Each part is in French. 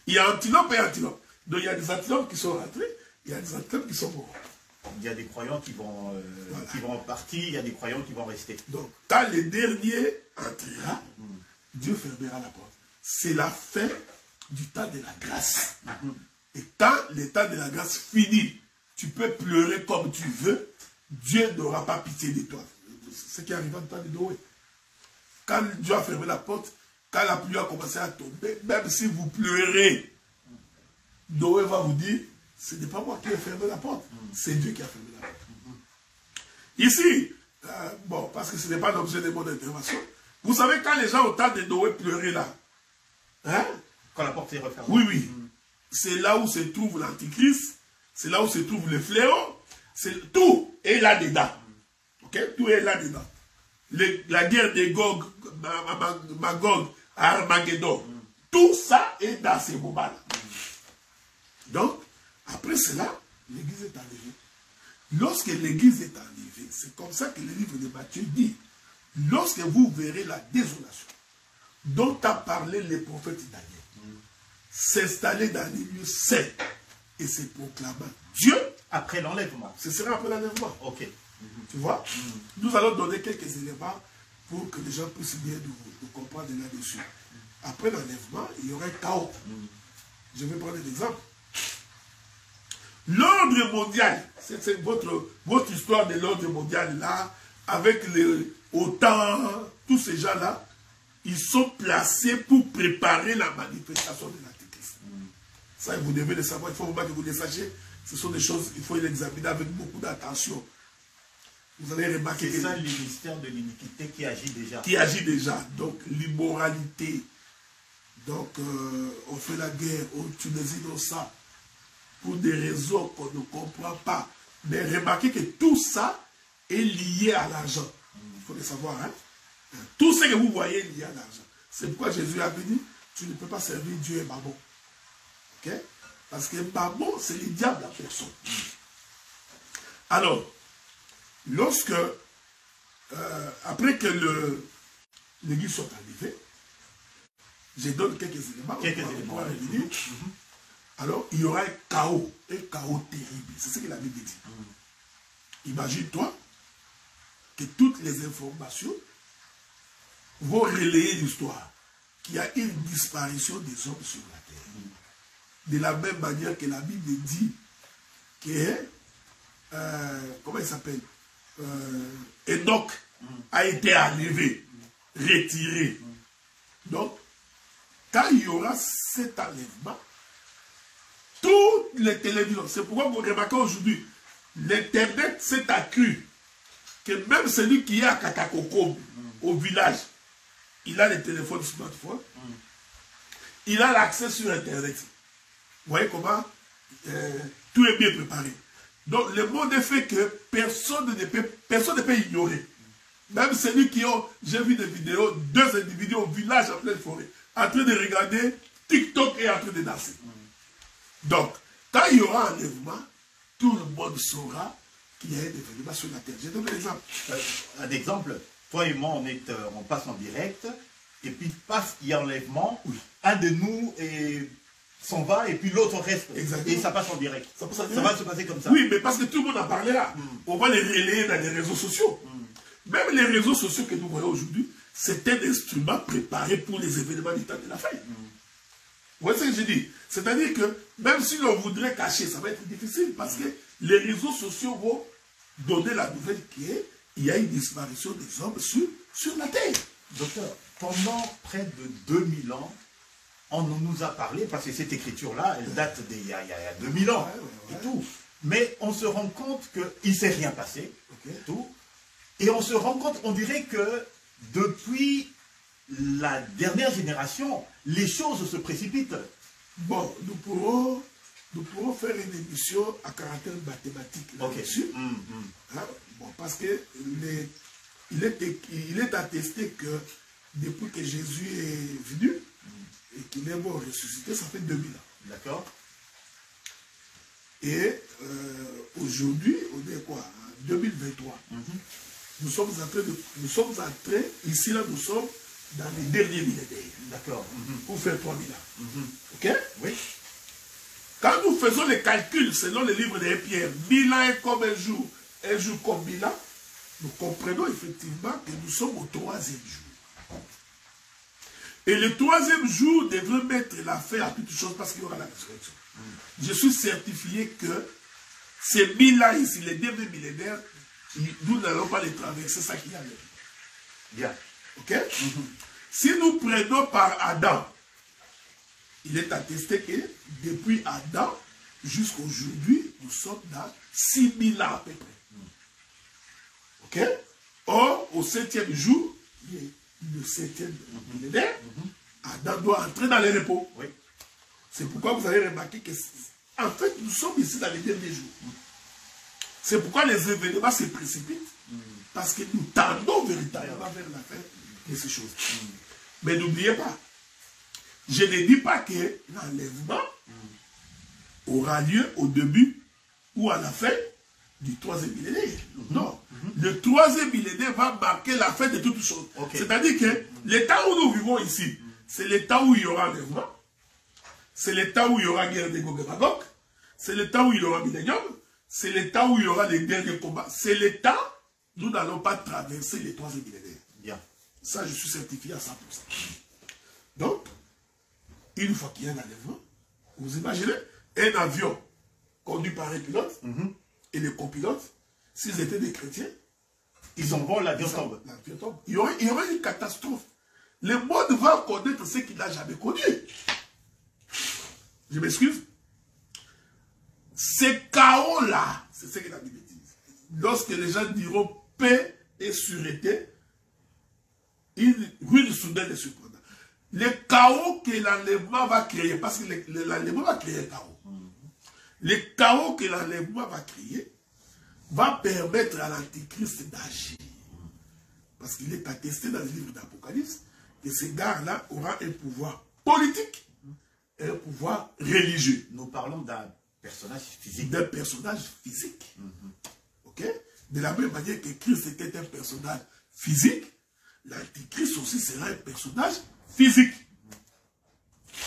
Il y a antilope et antilope. Donc il y a des antilopes qui sont rentrés, il y a des antilopes qui sont morts. Il y a des croyants qui vont, qui vont partir, il y a des croyants qui vont rester. Donc, quand le dernier entrera, Dieu fermera la porte. C'est la fin du temps de la grâce. Et quand le temps de la grâce finit, tu peux pleurer comme tu veux, Dieu n'aura pas pitié de toi. C'est ce qui arrive dans le temps de Noé. Quand Dieu a fermé la porte, quand la pluie a commencé à tomber, même si vous pleurez, Noé va vous dire, ce n'est pas moi qui ai fermé la porte, c'est Dieu qui a fermé la porte. Ici, bon, parce que ce n'est pas l'objet de mon intervention, vous savez quand les gens au temps de Noé pleuraient là, hein? Quand la porte est refermée. Oui, oui. C'est là où se trouve l'antichrist, c'est là où se trouve le fléau, tout est là-dedans. Ok? Tout est là-dedans. La guerre de Gog, Magog, Armageddon, tout ça est dans ces moments-là. Donc, après cela, l'église est enlevée. Lorsque l'église est enlevée, c'est comme ça que le livre de Matthieu dit, lorsque vous verrez la désolation dont a parlé le prophète Daniel, s'installer dans les lieux saints et se proclamant Dieu. Après l'enlèvement. Ce sera après l'enlèvement. Ok. Tu vois? Nous allons donner quelques éléments pour que les gens puissent bien nous comprendre là-dessus. Après l'enlèvement, il y aura un chaos. Je vais prendre un exemple. L'ordre mondial, c'est votre histoire de l'ordre mondial là, avec OTAN, tous ces gens-là, ils sont placés pour préparer la manifestation de l'Antéchrist. Ça, vous devez le savoir, il faut vraiment que vous le sachiez. Ce sont des choses, il faut les examiner avec beaucoup d'attention. Vous allez remarquer. C'est ça le mystère de l'iniquité qui agit déjà. Qui agit déjà. Donc, l'immoralité. Donc, on fait la guerre, on tue les innocents pour des raisons qu'on ne comprend pas. Mais remarquez que tout ça est lié à l'argent. Il faut le savoir, hein. Tout ce que vous voyez est lié à l'argent. C'est pourquoi Jésus a dit, tu ne peux pas servir Dieu et Mammon. Ok? Parce que Mammon, c'est le diable à personne. Alors, lorsque, après que l'église soit arrivée, je donne quelques éléments. Alors, il y aura un chaos terrible. C'est ce que la Bible dit. Imagine-toi que toutes les informations vont relayer l'histoire, qu'il y a une disparition des hommes sur la terre. De la même manière que la Bible dit que, comment il s'appelle, Enoch a été enlevé, retiré. Donc, quand il y aura cet enlèvement, toutes les télévisions, c'est pourquoi vous remarquez aujourd'hui, l'Internet s'est accru, que même celui qui est à Katakoko, au village, il a les téléphones smartphones, il a l'accès sur Internet. Vous voyez comment tout est bien préparé. Donc le monde est fait que personne ne peut ignorer. Même celui qui ont, j'ai vu des vidéos, 2 individus au village en pleine forêt, en train de regarder TikTok et en train de danser. Donc, quand il y aura un enlèvement, tout le monde saura qu'il y a un événement sur la terre. Je donne un exemple. Un exemple, toi et moi, on passe en direct, et puis parce qu'il y a enlèvement, un de nous s'en va, et puis l'autre reste. Exactement. Et ça passe en direct. Ça va se passer comme ça. Oui, mais parce que tout le monde en parlait là. On va les relayer dans les réseaux sociaux. Même les réseaux sociaux que nous voyons aujourd'hui, c'est un instrument préparé pour les événements du temps de la fin. Vous voyez ce que je dis? C'est-à-dire que même si l'on voudrait cacher, ça va être difficile parce que les réseaux sociaux vont donner la nouvelle qu'il y a une disparition des hommes sur la terre. Docteur, pendant près de 2000 ans, on nous a parlé, parce que cette écriture-là, elle date d'il y a 2000 ans, et tout. Mais on se rend compte qu'il ne s'est rien passé, tout. Et on se rend compte, on dirait que depuis la dernière génération, les choses se précipitent. Bon, nous pourrons faire une émission à caractère mathématique là-dessus. Hein? Bon, parce que il est attesté que depuis que Jésus est venu et qu'il est mort ressuscité, ça fait 2000 ans. D'accord. Et aujourd'hui, on est quoi? 2023. Nous sommes en train, ici là, nous sommes dans les derniers millénaires. D'accord. Pour faire 3000 ans. Ok? Oui. Quand nous faisons les calculs selon le livre de Pierre, 1000 ans est comme un jour comme 1000 ans, nous comprenons effectivement que nous sommes au 3e jour. Et le 3e jour devrait mettre la fin à toutes choses parce qu'il y aura la résurrection. Je suis certifié que ces 1000 ans ici, les derniers millénaires, nous n'allons pas les traverser, c'est ça qui a l'air. Bien. Ok? Si nous prenons par Adam, il est attesté que depuis Adam jusqu'à aujourd'hui, nous sommes dans 6000 ans à peu près. Ok? Or, au 7e jour, le 7e millénaire, Adam doit entrer dans le repos. Oui. C'est pourquoi vous avez remarqué que, en fait, nous sommes ici dans les derniers jours. C'est pourquoi les événements se précipitent, parce que nous tendons véritablement vers la fin de ces choses. Mais n'oubliez pas, je ne dis pas que l'enlèvement aura lieu au début ou à la fin du 3e millénaire. Non. Le 3e millénaire va marquer la fin de toutes choses. Okay. C'est-à-dire que l'état où nous vivons ici, c'est l'état où il y aura enlèvement, c'est l'état où il y aura guerre de Gog et Magog, c'est l'état où il y aura millénium, c'est l'état où il y aura les derniers combats. C'est l'état, nous n'allons pas traverser les 3e millénaires. Bien. Ça, je suis certifié à 100%. Donc, une fois qu'il y a un enlèvement, vous imaginez un avion conduit par un pilote et les copilotes, s'ils étaient des chrétiens, ils en vont, l'avion tombe. Il y aurait une catastrophe. Le monde va connaître ce qu'il n'a jamais connu. Je m'excuse. Ces chaos-là, c'est ce que la Bible dit. Lorsque les gens diront paix et sûreté, une ruine soudaine et surprenante. Le chaos que l'enlèvement va créer, parce que l'enlèvement va créer un chaos. Le chaos que l'enlèvement va créer va permettre à l'Antichrist d'agir. Parce qu'il est attesté dans le livre d'Apocalypse que ce gars-là aura un pouvoir politique et un pouvoir religieux. Nous parlons d'un personnage physique. D'un personnage physique. Ok? De la même manière que Christ était un personnage physique, l'Antichrist aussi sera un personnage physique.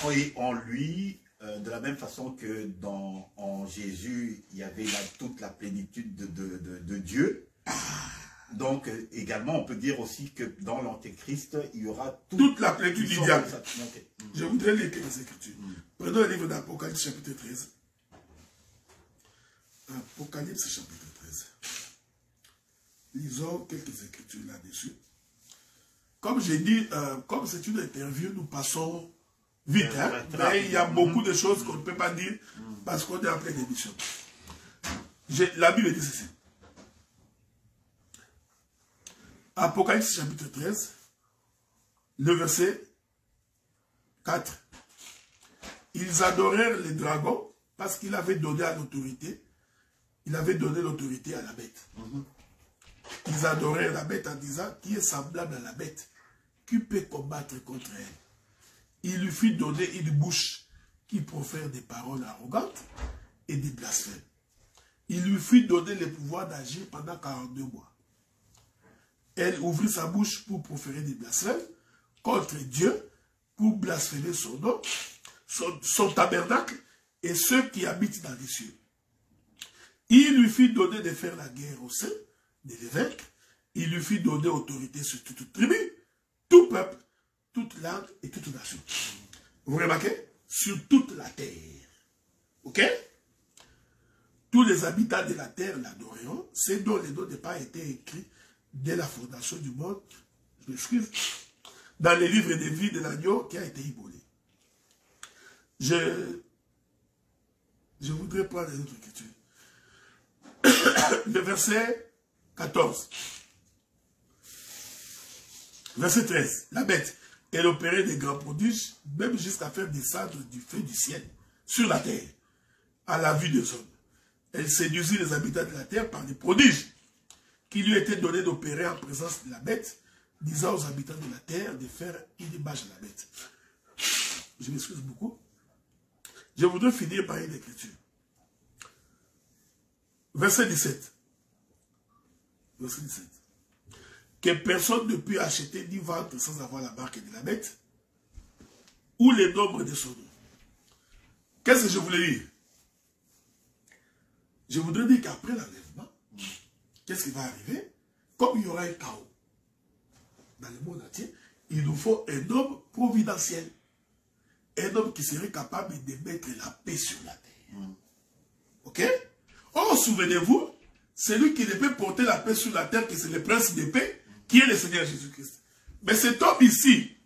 Oui, en lui, de la même façon que en Jésus, il y avait toute la plénitude de Dieu. Donc, également, on peut dire aussi que dans l'Antéchrist, il y aura toute la plénitude du diable. Okay. Je voudrais lire quelques écritures. Prenons le livre d'Apocalypse, chapitre 13. Apocalypse, chapitre 13. Lisons quelques écritures là-dessus. Comme j'ai dit, comme c'est une interview, nous passons vite. Mais il y a beaucoup de choses qu'on ne peut pas dire parce qu'on est en pleine émission. La Bible dit ceci. Apocalypse chapitre 13, le verset 4. Ils adorèrent les dragons parce qu'il avait donné l'autorité. Il avait donné l'autorité à la bête. Ils adorèrent la bête en disant qui est semblable à la bête, qui peut combattre contre elle. Il lui fit donner une bouche qui profère des paroles arrogantes et des blasphèmes. Il lui fit donner le pouvoir d'agir pendant 42 mois. Elle ouvrit sa bouche pour proférer des blasphèmes contre Dieu, pour blasphémer son nom, son tabernacle et ceux qui habitent dans les cieux. Il lui fit donner de faire la guerre aux saints, de les vaincre. Il lui fit donner autorité sur toute tribu, tout peuple, toute langue et toute nation. Vous remarquez? Sur toute la terre. Ok? Tous les habitants de la terre l'adoreront. C'est dont les noms n'ont pas été écrits dès la fondation du monde, je m'excuse, dans les livres de vie de l'agneau qui a été immolé. Je voudrais prendre les autres écritures. Le verset 14. Verset 13. La bête, elle opérait des grands prodiges, même jusqu'à faire descendre du feu du ciel sur la terre, à la vue des hommes. Elle séduisit les habitants de la terre par des prodiges qui lui étaient donnés d'opérer en présence de la bête, disant aux habitants de la terre de faire une image à la bête. Je m'excuse beaucoup. Je voudrais finir par une écriture. Verset 17. Verset 17. que personne ne peut acheter ni vendre sans avoir la marque de la bête ou le nombre de son nom. Qu'est-ce que je voulais dire? Je voudrais dire qu'après l'enlèvement, qu'est-ce qui va arriver? Comme il y aura un chaos dans le monde entier, il nous faut un homme providentiel. Un homme qui serait capable de mettre la paix sur la terre. Ok? Oh, souvenez-vous, celui qui ne peut porter la paix sur la terre, que c'est le prince de paix, qui est le Seigneur Jésus-Christ. Mais cet homme ici,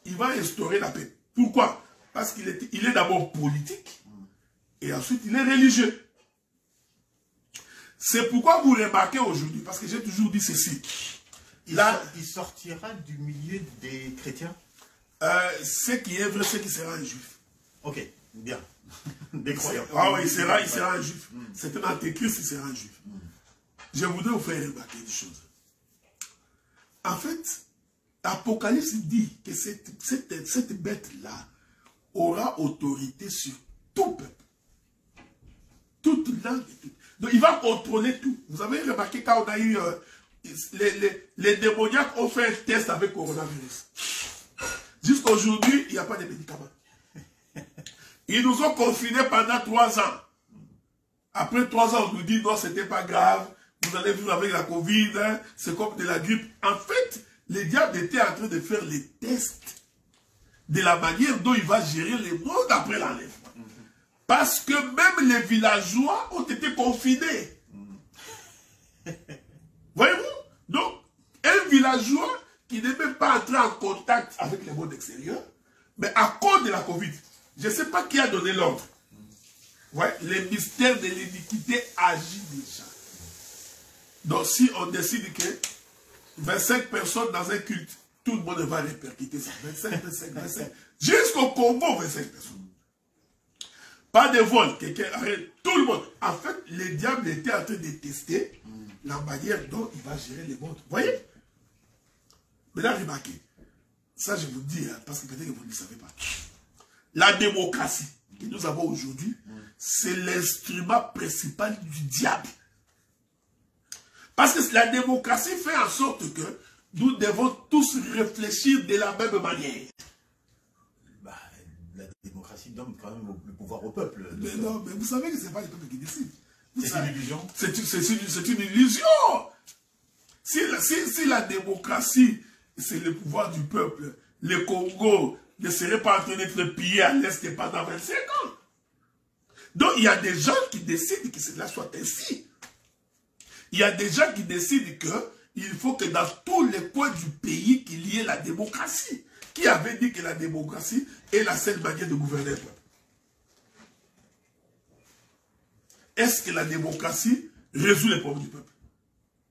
il va instaurer la paix. Pourquoi? Parce qu'il est d'abord politique, et ensuite il est religieux. C'est pourquoi vous remarquez aujourd'hui, parce que j'ai toujours dit ceci. Là, il sortira du milieu des chrétiens. Ce qui est vrai, c'est qu'il sera un juif. Ok, bien. Des croyants. Ah oui, il sera un juif. C'est un antéchrist, il sera un juif. Je voudrais vous faire remarquer une chose. En fait, l'Apocalypse dit que cette bête-là aura autorité sur tout peuple. Toute langue et tout. Donc il va contrôler tout. Vous avez remarqué quand on a eu... les démoniaques ont fait un test avec le coronavirus. Jusqu'à aujourd'hui, il n'y a pas de médicaments. Ils nous ont confinés pendant 3 ans. Après 3 ans, on nous dit non, c'était pas grave. Vous allez vivre avec la Covid, hein, c'est comme de la grippe. En fait, les diables étaient en train de faire les tests de la manière dont il va gérer le monde après l'enlèvement. Parce que même les villageois ont été confinés. Voyez-vous? Donc, un villageois qui n'est même pas entré en contact avec le monde extérieur, mais à cause de la Covid, je ne sais pas qui a donné l'ordre. Ouais, le mystère de l'iniquité agit déjà. Donc, si on décide que 25 personnes dans un culte, tout le monde va répercuter ça. 25. Jusqu'au Congo, 25 personnes. Pas de vol, quelqu'un arrête, tout le monde. En fait, le diable était en train de tester la manière dont il va gérer le monde. Vous voyez? Maintenant, remarquez. Ça, je vous dis, hein, parce que peut-être que vous ne le savez pas. La démocratie que nous avons aujourd'hui, c'est l'instrument principal du diable. Parce que la démocratie fait en sorte que nous devons tous réfléchir de la même manière. Bah, la démocratie donne quand même le pouvoir au peuple. Mais non, mais vous savez que ce n'est pas le peuple qui décide. C'est une illusion. C'est une illusion. Si la démocratie, c'est le pouvoir du peuple, le Congo ne serait pas en train d'être pillé à l'Est pendant 25 ans. Donc, il y a des gens qui décident que cela soit ainsi. Il y a des gens qui décident qu'il faut que dans tous les coins du pays, qu'il y ait la démocratie. Qui avait dit que la démocratie est la seule manière de gouverner le peuple? Est-ce que la démocratie résout les problèmes du peuple?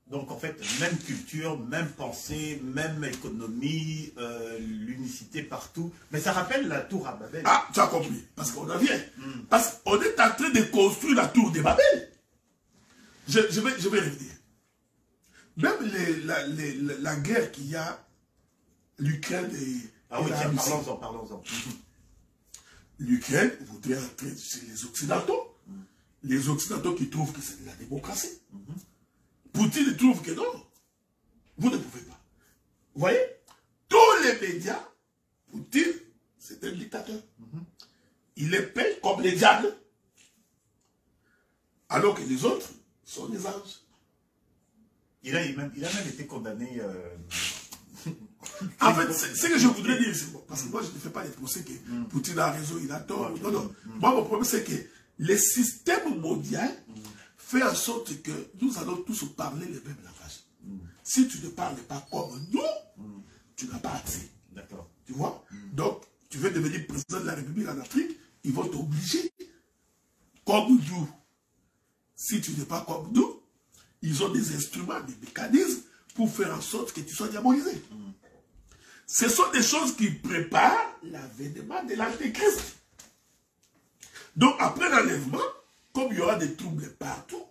Donc en fait, même culture, même pensée, même économie, l'unicité partout. Mais ça rappelle la tour à Babel. Ah, tu as compris. Parce qu'on en vient. Parce qu'on est en train de construire la tour de Babel. Je vais revenir. Même la guerre qu'il y a, l'Ukraine et... Ah oui, tiens, parlons-en. L'Ukraine voudrait entrer chez les Occidentaux. Les Occidentaux qui trouvent que c'est de la démocratie. Poutine trouve que non. Vous ne pouvez pas. Vous voyez? Tous les médias, Poutine, c'est un dictateur. Il les paye comme les diables. Alors que les autres sont des anges. Il a même été condamné... En fait, ce que je voudrais dire, c'est bon, parce que moi je ne fais pas les procès que Poutine a raison, il a tort. Non, non. Moi, mon problème, c'est que le système mondial fait en sorte que nous allons tous parler le même langage. Si tu ne parles pas comme nous, tu n'as pas accès. D'accord. Tu vois? Donc, tu veux devenir président de la République en Afrique, ils vont t'obliger. Comme nous. Si tu n'es pas comme nous, ils ont des instruments, des mécanismes pour faire en sorte que tu sois diabolisé. Ce sont des choses qui préparent l'avènement de l'Antéchrist. Donc, après l'enlèvement, comme il y aura des troubles partout,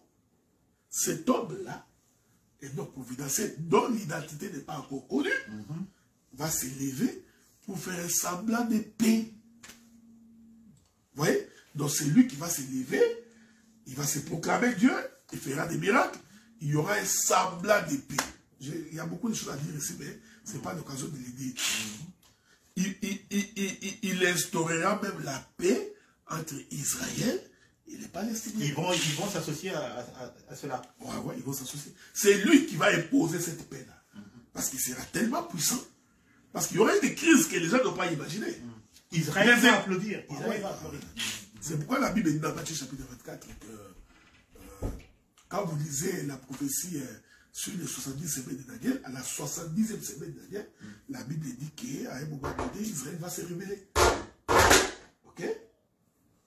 cet homme-là, un homme providentiel, dont l'identité n'est pas encore connue, va s'élever pour faire un semblant de paix. Vous voyez? Donc, c'est lui qui va s'élever, il va se proclamer Dieu, il fera des miracles, il y aura un semblant de paix. il y a beaucoup de choses à dire ici, mais ce n'est pas l'occasion de les dire. Il instaurera même la paix entre Israël et les Palestiniens. Ils vont s'associer à cela. Ouais, ils vont s'associer. C'est lui qui va imposer cette paix-là. Parce qu'il sera tellement puissant. Parce qu'il y aurait des crises que les gens n'ont pas imaginées. Israël va applaudir. C'est pourquoi la Bible dit dans Matthieu chapitre 24 que quand vous lisez la prophétie sur les 70 semaines de Daniel, à la 70e semaine de Daniel, la Bible dit qu'à un moment donné, Israël va se rébeller. Ok?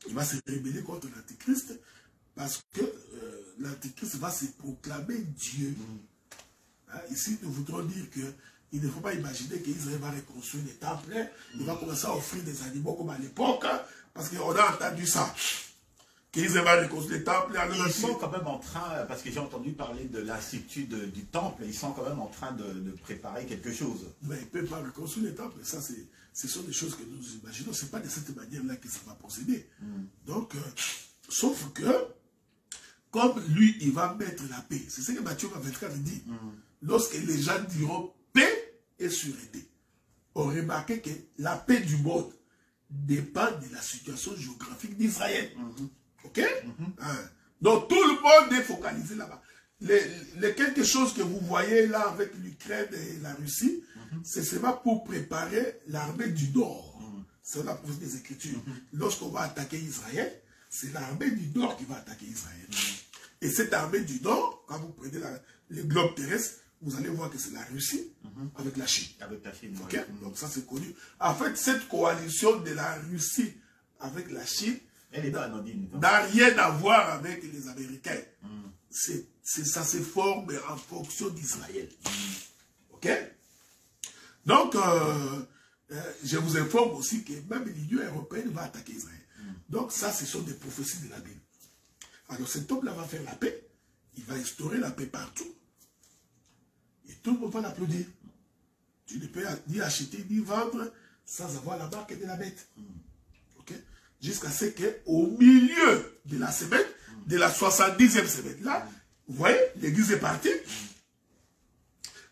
Il va se rébeller contre l'Antichrist parce que l'Antichrist va se proclamer Dieu. Hein, ici, nous voudrons dire que il ne faut pas imaginer qu'Israël va reconstruire les temples. Il va commencer à offrir des animaux comme à l'époque, hein, parce qu'on a entendu ça. Qu'Israël va reconstruire les temples. Ils sont quand même en train, parce que j'ai entendu parler de l'institut du temple, ils sont quand même en train de préparer quelque chose. Mais ils ne peuvent pas reconstruire les temples. Ça, ce sont des choses que nous imaginons. Ce n'est pas de cette manière-là que ça va procéder. Donc, sauf que, comme lui, il va mettre la paix. C'est ce que Matthieu 24 dit. Lorsque les gens diront paix et sûreté, on remarque que la paix du monde dépend de la situation géographique d'Israël. Ok? Donc tout le monde est focalisé là-bas. Les quelque chose que vous voyez là avec l'Ukraine et la Russie, c'est seulement pour préparer l'armée du Nord. C'est la prophétie des Écritures. Lorsqu'on va attaquer Israël, c'est l'armée du Nord qui va attaquer Israël. Et cette armée du Nord, quand vous prenez le globe terrestre, vous allez voir que c'est la Russie avec la Chine. Avec la Chine, okay? Donc ça c'est connu. En fait, cette coalition de la Russie avec la Chine n'a rien à voir avec les Américains. Ça se forme en fonction d'Israël. Ok? Donc, je vous informe aussi que même l'Union européenne va attaquer Israël. Donc ça, ce sont des prophéties de la Bible. Alors cet homme-là va faire la paix. Il va instaurer la paix partout. Et tout le monde va l'applaudir. Tu ne peux ni acheter ni vendre sans avoir la marque de la bête. Ok? Jusqu'à ce qu'au milieu de la semaine, de la 70e semaine, là, vous voyez, l'église est partie.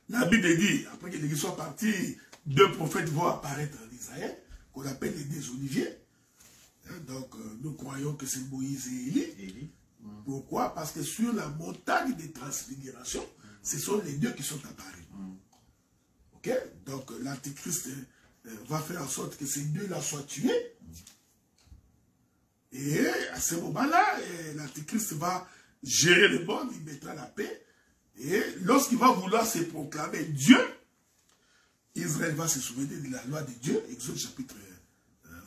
La Bible dit, après que l'église soit partie, 2 prophètes vont apparaître en Israël, qu'on appelle les 2 oliviers. Donc, nous croyons que c'est Moïse et Élie. Pourquoi? Parce que sur la montagne des transfigurations, ce sont les 2 qui sont apparus. Ok? Donc, l'Antichrist va faire en sorte que ces 2-là soient tués. Et à ce moment-là, l'Antichrist va gérer le monde, il mettra la paix. Et lorsqu'il va vouloir se proclamer Dieu, Israël va se souvenir de la loi de Dieu, Exode chapitre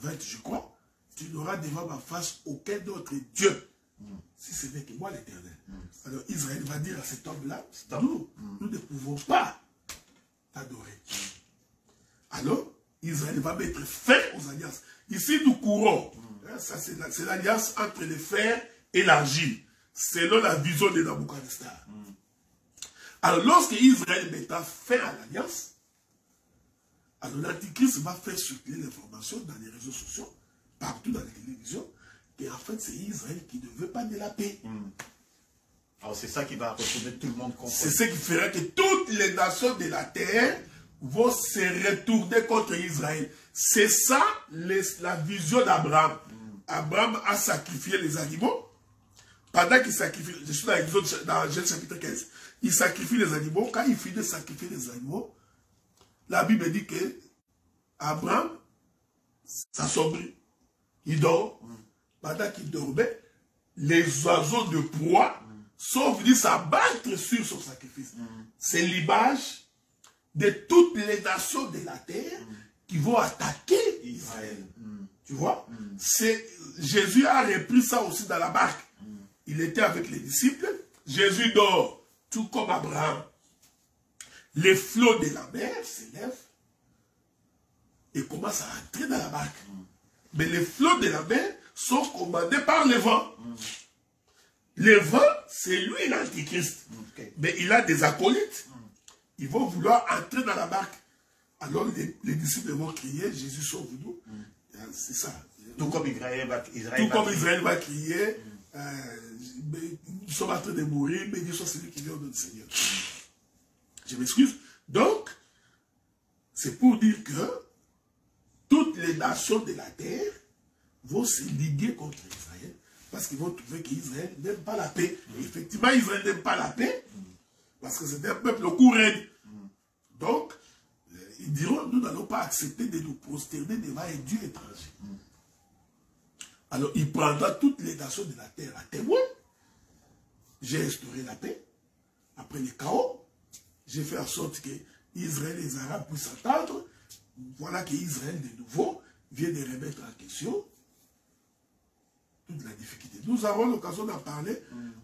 20, je crois. Tu n'auras devant ma face aucun autre Dieu, si ce n'est que moi l'Éternel. Alors Israël va dire à cet homme-là, nous ne pouvons pas t'adorer. Alors, Israël va mettre fin aux alliances. Ici, nous courons. C'est l'alliance entre le fer et l'argile, selon la vision de Nabucodonosor. Alors, lorsque Israël mettra fin à l'alliance, alors l'Antichrist va faire circuler l'information dans les réseaux sociaux, partout dans les télévisions, qu'en fait, c'est Israël qui ne veut pas de la paix. Alors, c'est ça qui va retrouver tout le monde contre. C'est ce qui fera que toutes les nations de la terre vont se retourner contre Israël. C'est ça la vision d'Abraham. Abraham a sacrifié les animaux. Pendant qu'il sacrifie, je suis dans Genèse chapitre 15, il sacrifie les animaux. Quand il finit de sacrifier les animaux, la Bible dit que Abraham s'assombrit. Il dort. Pendant qu'il dormait, les oiseaux de proie sont venus s'abattre sur son sacrifice. C'est l'image de toutes les nations de la terre qui vont attaquer Israël. Tu vois? Jésus a repris ça aussi dans la barque. Il était avec les disciples. Jésus dort, tout comme Abraham. Les flots de la mer s'élèvent et commencent à entrer dans la barque. Mais les flots de la mer sont commandés par le vent. Le vent, c'est lui l'Antichrist. Mais il a des acolytes. Ils vont vouloir entrer dans la barque. Alors les disciples vont crier, Jésus sauve-nous. C'est ça. Tout comme Israël va crier, nous sommes en train de mourir, mais Dieu soit celui qui vient au nom du Seigneur. Je m'excuse. Donc, c'est pour dire que toutes les nations de la terre vont se liguer contre Israël parce qu'ils vont trouver qu'Israël n'aime pas la paix. Et effectivement, Israël n'aime pas la paix parce que c'est un peuple au courant. Donc, ils diront, nous n'allons pas accepter de nous prosterner devant un Dieu étranger. Alors, il prendra toutes les nations de la terre à témoin. J'ai instauré la paix. Après le chaos, j'ai fait en sorte que Israël et les Arabes puissent s'entendre. Voilà qu'Israël, de nouveau, vient de remettre en question toute la difficulté. Nous avons l'occasion d'en parler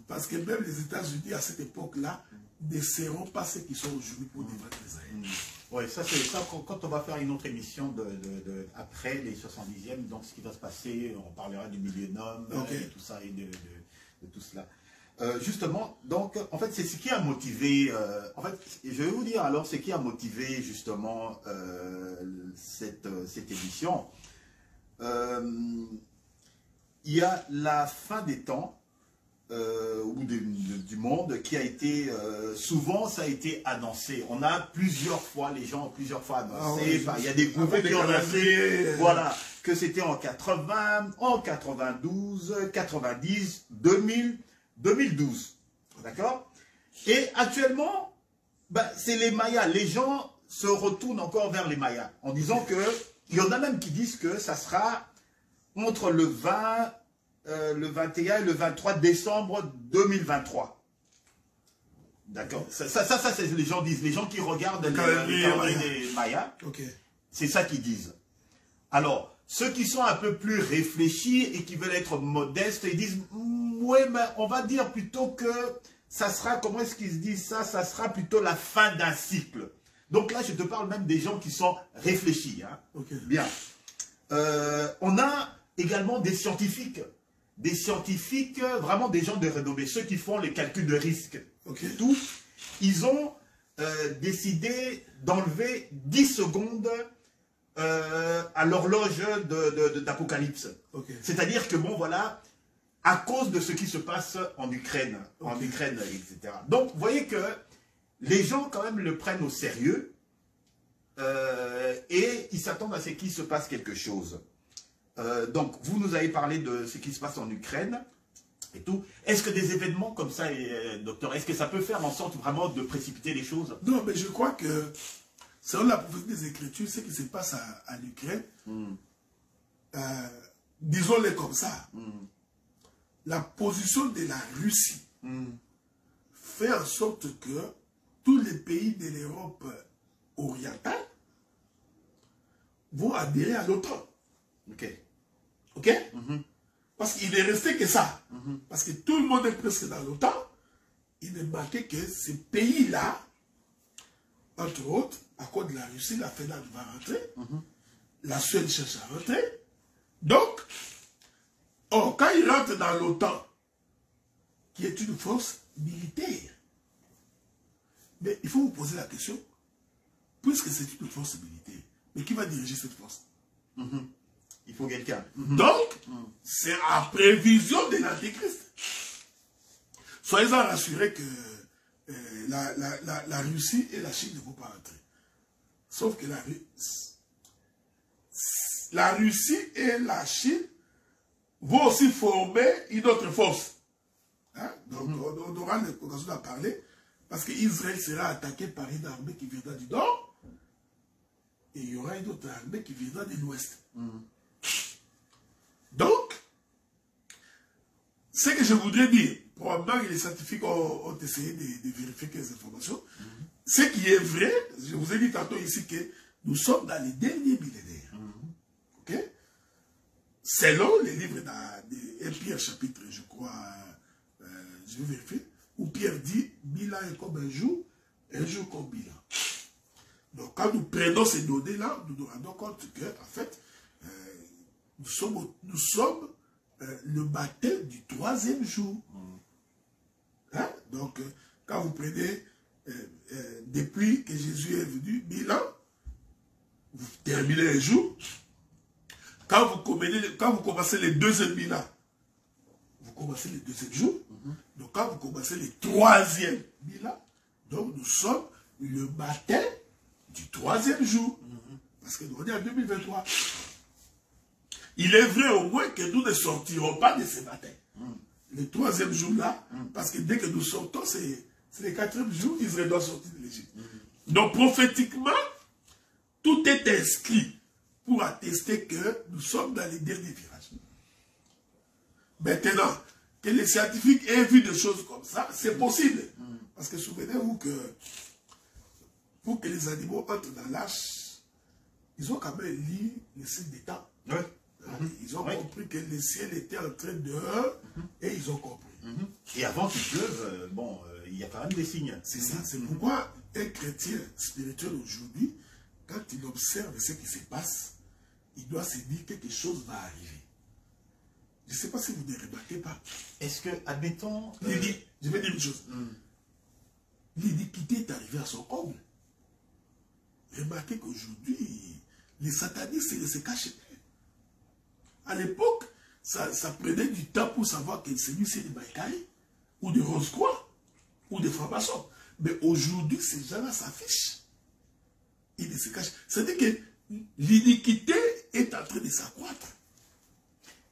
parce que même les États-Unis, à cette époque-là, ne seront pas ceux qui sont aujourd'hui pour défendre Israël. Oui, ça c'est ça. Quand on va faire une autre émission après les 70e, donc ce qui va se passer, on parlera du millénium, et tout ça, et de tout cela. Justement, donc, en fait, c'est ce qui a motivé, en fait, je vais vous dire alors ce qui a motivé justement cette émission. Il y a la fin des temps, ou du monde, qui a été, souvent ça a été annoncé. On a plusieurs fois, les gens ont plusieurs fois annoncé, il y a des groupes qui ont annoncé, voilà, que c'était en 80, en 92, 90, 2000, 2012, d'accord? Et actuellement, c'est les Mayas. Les gens se retournent encore vers les Mayas en disant que, il y en a même qui disent que ça sera entre le 20, le 21 et le 23 décembre 2023. D'accord? Ça c'est les gens disent. Les gens qui regardent le calendrier des Mayas, c'est ça qu'ils disent. Alors, ceux qui sont un peu plus réfléchis et qui veulent être modestes, ils disent, oui, mais on va dire plutôt que ça sera, comment est-ce qu'ils se disent ça? Ça sera plutôt la fin d'un cycle. Donc là, je te parle même des gens qui sont réfléchis. Hein. Bien. On a également des scientifiques, vraiment des gens de renommée, ceux qui font les calculs de risque. Tout. Ils ont décidé d'enlever 10 secondes à l'horloge d'Apocalypse. C'est-à-dire que, bon, voilà, à cause de ce qui se passe en Ukraine, etc. Donc, vous voyez que les gens, quand même, le prennent au sérieux et ils s'attendent à ce qu'il se passe quelque chose. Donc, vous nous avez parlé de ce qui se passe en Ukraine et tout. Est-ce que des événements comme ça, docteur, est-ce que ça peut faire en sorte vraiment de précipiter les choses? Non, mais je crois que selon la prophétie des Écritures, ce qui se passe en Ukraine, disons-le comme ça, la position de la Russie fait en sorte que tous les pays de l'Europe orientale vont adhérer à l'OTAN. Ok? Parce qu'il n'est resté que ça. Parce que tout le monde est presque dans l'OTAN. Il ne manquait que ces pays-là, entre autres, à cause de la Russie, la Finlande va rentrer. La Suède cherche à rentrer. Donc, quand ils rentrent dans l'OTAN, qui est une force militaire, mais il faut vous poser la question, puisque c'est une force militaire, mais qui va diriger cette force? Il faut quelqu'un. Donc, c'est en prévision de l'Antéchrist. Soyez-en rassurés que la Russie et la Chine ne vont pas entrer. Sauf que la Russie et la Chine vont aussi former une autre force. Hein? Donc, on aura l'occasion d'en parler, parce qu'Israël sera attaqué par une armée qui viendra du nord, et il y aura une autre armée qui viendra de l'ouest. Donc, ce que je voudrais dire, probablement que les scientifiques ont essayé de vérifier quelques informations. Ce qui est vrai, je vous ai dit tantôt ici que nous sommes dans les derniers millénaires. Ok? Selon les livres de Pierre chapitre, je crois, je vais vérifier, où Pierre dit 1000 ans est comme un jour comme 1000 ans. Donc quand nous prenons ces données-là, nous nous rendons compte que, en fait, nous sommes le matin du 3e jour. Hein? Donc, quand vous prenez, depuis que Jésus est venu, 1000 ans, vous terminez un jour. Quand vous commencez les 2e 1000 ans, vous commencez le 2e jour. Donc, quand vous commencez les 3e 1000 ans, donc nous sommes le matin du 3e jour. Parce que nous on est en 2023. Il est vrai au moins que nous ne sortirons pas de ce matin. Le 3e jour là, parce que dès que nous sortons, c'est le 4e jour, Israël doit sortir de l'Égypte. Donc prophétiquement, tout est inscrit pour attester que nous sommes dans les derniers virages. Maintenant, que les scientifiques aient vu des choses comme ça, c'est possible. Parce que souvenez-vous que pour que les animaux entrent dans l'âge, ils ont quand même lu le signe des temps. Oui. Ils ont compris que le ciel était en train de... Et ils ont compris. Et avant qu'il pleuve, bon, il y a quand même des signes. C'est ça. C'est pourquoi un chrétien spirituel aujourd'hui, quand il observe ce qui se passe, il doit se dire que quelque chose va arriver. Je ne sais pas si vous ne remarquez pas. Est-ce que, admettons... Je vais dire une chose. L'iniquité est arrivée à son comble. Remarquez qu'aujourd'hui, les satanistes ne se cachent plus. À l'époque, ça prenait du temps pour savoir que celui-ci est de Maïkaï, ou de Rose-Croix, ou de francs-maçons. Mais aujourd'hui, ces gens-là s'affichent. Ils ne se cachent. C'est-à-dire que l'iniquité est en train de s'accroître.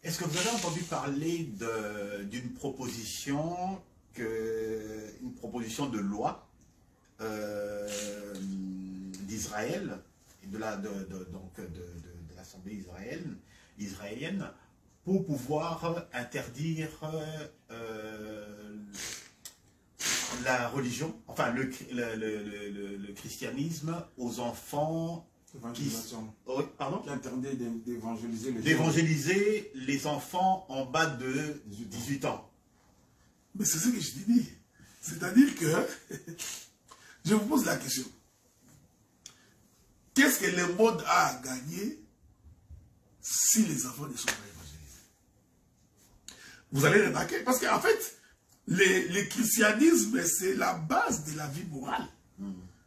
Est-ce que vous avez entendu parler d'une proposition, une proposition de loi d'Israël, de l'Assemblée israélienne, pour pouvoir interdire la religion, enfin le christianisme aux enfants qui interdit d'évangéliser les enfants en bas de 18 ans. Mais c'est ce que je te dis. C'est-à-dire que, je vous pose la question. Qu'est-ce que le monde a à gagner si les enfants ne sont pas évangélisés? Vous allez remarquer, parce qu'en fait, le christianisme, c'est la base de la vie morale.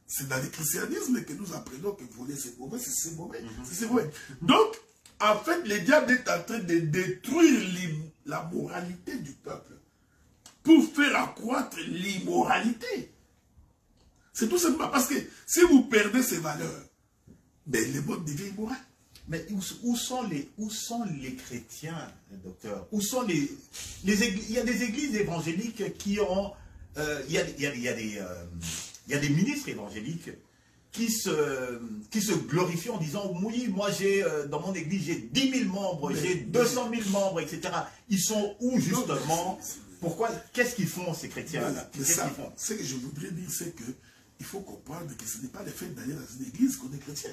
C'est dans le christianisme que nous apprenons que voler c'est mauvais, c'est mauvais, c'est mauvais. Donc, en fait, le diable est en train de détruire la moralité du peuple pour faire accroître l'immoralité. C'est tout simplement parce que si vous perdez ces valeurs, ben, le monde devient immoral. Mais où sont les chrétiens, docteur? Où sont les églises? Il y a des églises évangéliques qui ont... il y a des ministres évangéliques qui se glorifient en disant « Oui, moi j'ai dans mon église, j'ai 10 000 membres, j'ai 200 000 membres, etc. » Ils sont où justement? Pourquoi? Qu'est-ce qu'ils font ces chrétiens-là? Ce que je voudrais dire, c'est qu'il faut comprendre que ce n'est pas le fait d'aller dans une église qu'on est chrétien.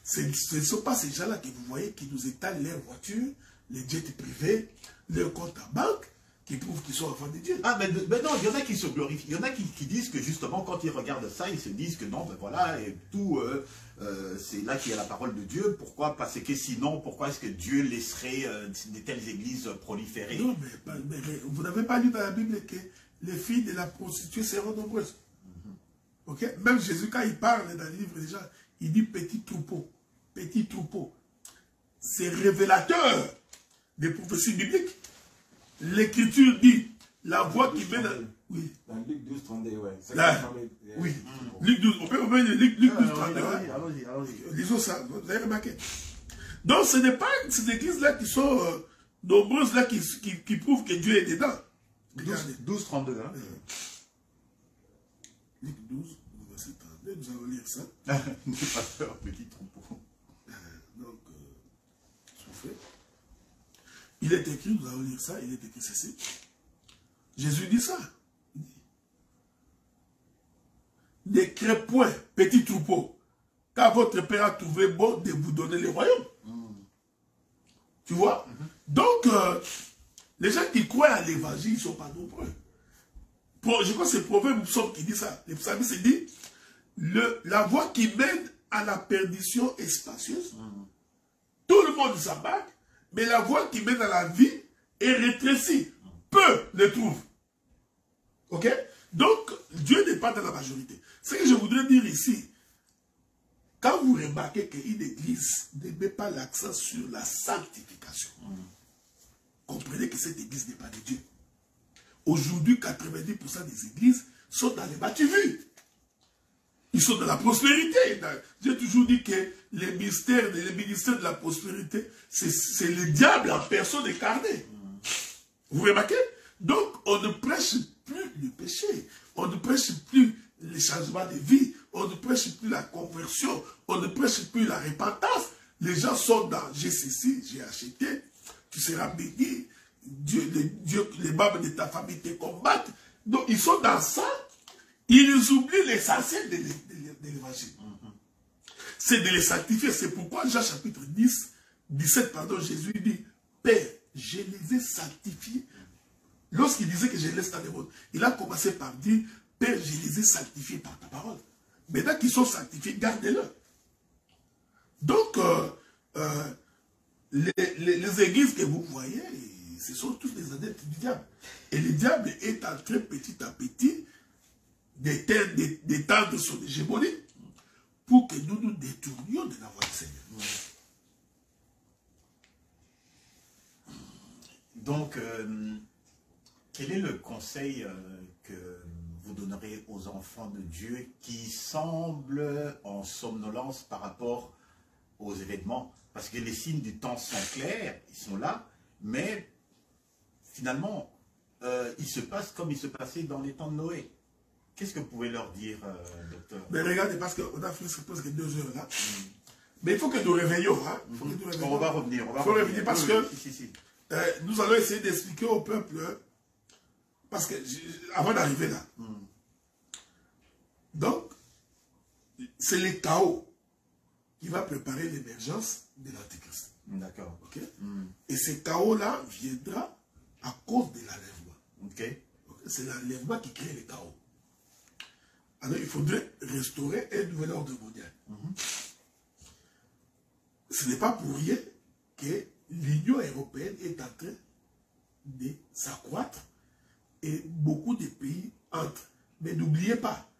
Ce ne sont pas ces gens-là que vous voyez qui nous étalent leurs voitures, les jets privés, leurs comptes en banque, qui prouvent qu'ils sont enfants de Dieu. Ah, mais non, il y en a qui se glorifient. Il y en a qui disent que justement, quand ils regardent ça, ils se disent que non, ben voilà, et tout, c'est là qu'il y a la parole de Dieu. Pourquoi? Parce que sinon, pourquoi est-ce que Dieu laisserait de telles églises proliférer? Non, mais vous n'avez pas lu dans la Bible que les filles de la prostituée seront nombreuses. Ok? Même Jésus, quand il parle dans le livre déjà, il dit petit troupeau. Petit troupeau. C'est révélateur des prophéties bibliques. L'Écriture dit, la voix qui mène à... Oui. Dans Luc 12, 32, ouais. Oui. Luc 12, on peut dire Luc 12, 32. Allons-y. Lisons ça, vous avez remarqué. Donc ce n'est pas ces églises-là qui sont nombreuses, là, qui prouvent que Dieu est dedans. 12, 32, hein. Luc 12, verset 32, nous allons lire ça. N'aie pas peur, petit troupeau. Donc, soufflez. Il est écrit, nous allons lire ça, il est écrit ceci. Jésus dit ça. Il dit, ne crée point, petit troupeau, car votre Père a trouvé bon de vous donner le royaume. Tu vois? Donc, les gens qui croient à l'évangile ne sont pas nombreux. Je crois que c'est Proverbe qui dit ça. Le psalmiste dit, la voie qui mène à la perdition est spacieuse. Tout le monde s'abat. Mais la voie qui mène à la vie est rétrécie. Peu le trouvent. Ok? Donc, Dieu n'est pas dans la majorité. Ce que je voudrais dire ici, quand vous remarquez qu'une église ne met pas l'accent sur la sanctification, comprenez que cette église n'est pas de Dieu. Aujourd'hui, 90% des églises sont dans les bâtiments. Ils sont dans la prospérité. J'ai toujours dit que les ministères de la prospérité, c'est le diable en personne incarnée. Vous remarquez? Donc, on ne prêche plus le péché. On ne prêche plus les changements de vie. On ne prêche plus la conversion. On ne prêche plus la repentance. Les gens sont dans j'ai ceci, j'ai acheté, tu seras béni. Les membres de ta famille te combattent. Donc, ils sont dans ça. Ils oublient l'essentiel de l'évangile. C'est de les sanctifier. C'est pourquoi Jean chapitre 17, Jésus dit, Père, je les ai sanctifiés. Lorsqu'il disait que je laisse ta dévote, il a commencé par dire, Père, je les ai sanctifiés par ta parole. Maintenant qu'ils sont sanctifiés, gardez-le. Donc, les églises que vous voyez, ce sont tous des adeptes du diable. Et le diable est en train petit à petit d'étendre son hégémonie pour que nous nous détournions de la voie du Seigneur. Donc, quel est le conseil que vous donnerez aux enfants de Dieu qui semblent en somnolence par rapport aux événements? Parce que les signes du temps sont clairs, ils sont là, mais finalement, il se passe comme il se passait dans les temps de Noé. Qu'est-ce que vous pouvez leur dire, docteur? Mais regardez, parce qu'on a fait presque 2 heures là. Mais il faut que nous réveillons. Hein? On va revenir. Il faut revenir parce que nous allons essayer d'expliquer au peuple, parce que avant d'arriver là. Donc, c'est le chaos qui va préparer l'émergence de l'Antéchrist. D'accord. Okay? Et ce chaos-là viendra à cause de l'enlèvement. Okay. C'est l'enlèvement qui crée le chaos. Alors, il faudrait restaurer un nouvel ordre mondial. Ce n'est pas pour rien que l'Union européenne est en train de s'accroître et beaucoup de pays entrent. Mais n'oubliez pas,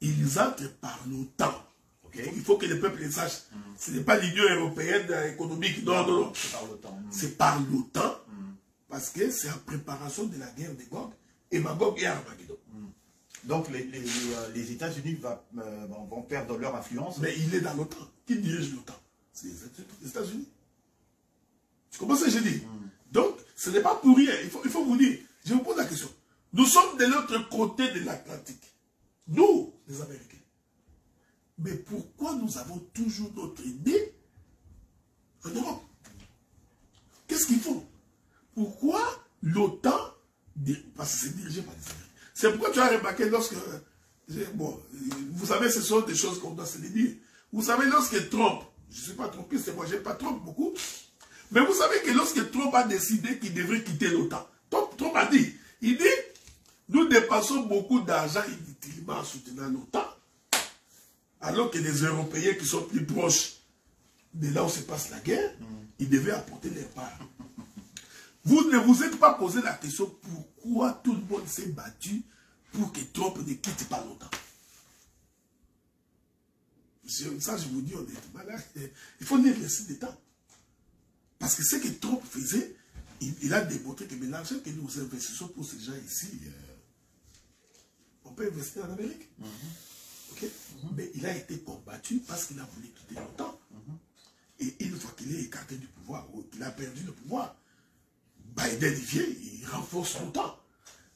ils entrent par l'OTAN. Okay. Il faut que les peuples le sachent. Ce n'est pas l'Union européenne économique. Non. C'est par l'OTAN. C'est par l'OTAN parce que c'est en préparation de la guerre de Gog et Magog et Armageddon. Donc les États-Unis vont perdre leur influence. Mais il est dans l'OTAN. Qui dirige l'OTAN? C'est les États-Unis. Tu comprends ce que je dis? Donc, ce n'est pas pour rien. Il faut vous dire. Je vous pose la question. Nous sommes de l'autre côté de l'Atlantique. Nous, les Américains. Mais pourquoi nous avons toujours notre idée en Europe? Qu'est-ce qu'ils font? Pourquoi l'OTAN, parce que c'est dirigé par les Américains. C'est pourquoi tu as remarqué lorsque, bon, vous savez, ce sont des choses qu'on doit se les dire. Vous savez, lorsque Trump, je ne suis pas trompiste, moi je n'aime pas Trump beaucoup, mais vous savez que lorsque Trump a décidé qu'il devrait quitter l'OTAN, Trump a dit, il dit, nous dépensons beaucoup d'argent inutilement en soutenant l'OTAN, alors que les Européens qui sont plus proches de là où se passe la guerre, ils devaient apporter leur part. Vous ne vous êtes pas posé la question pourquoi tout le monde s'est battu pour que Trump ne quitte pas l'OTAN. Ça, je vous dis honnêtement, là, il faut lire les signes des temps. Parce que ce que Trump faisait, il a démontré que l'argent que nous investissons pour ces gens ici, on peut investir en Amérique. Okay? Mais il a été combattu parce qu'il a voulu quitter l'OTAN. Et une fois qu'il est écarté du pouvoir, ou qu'il a perdu le pouvoir, Biden vient, il renforce l'OTAN.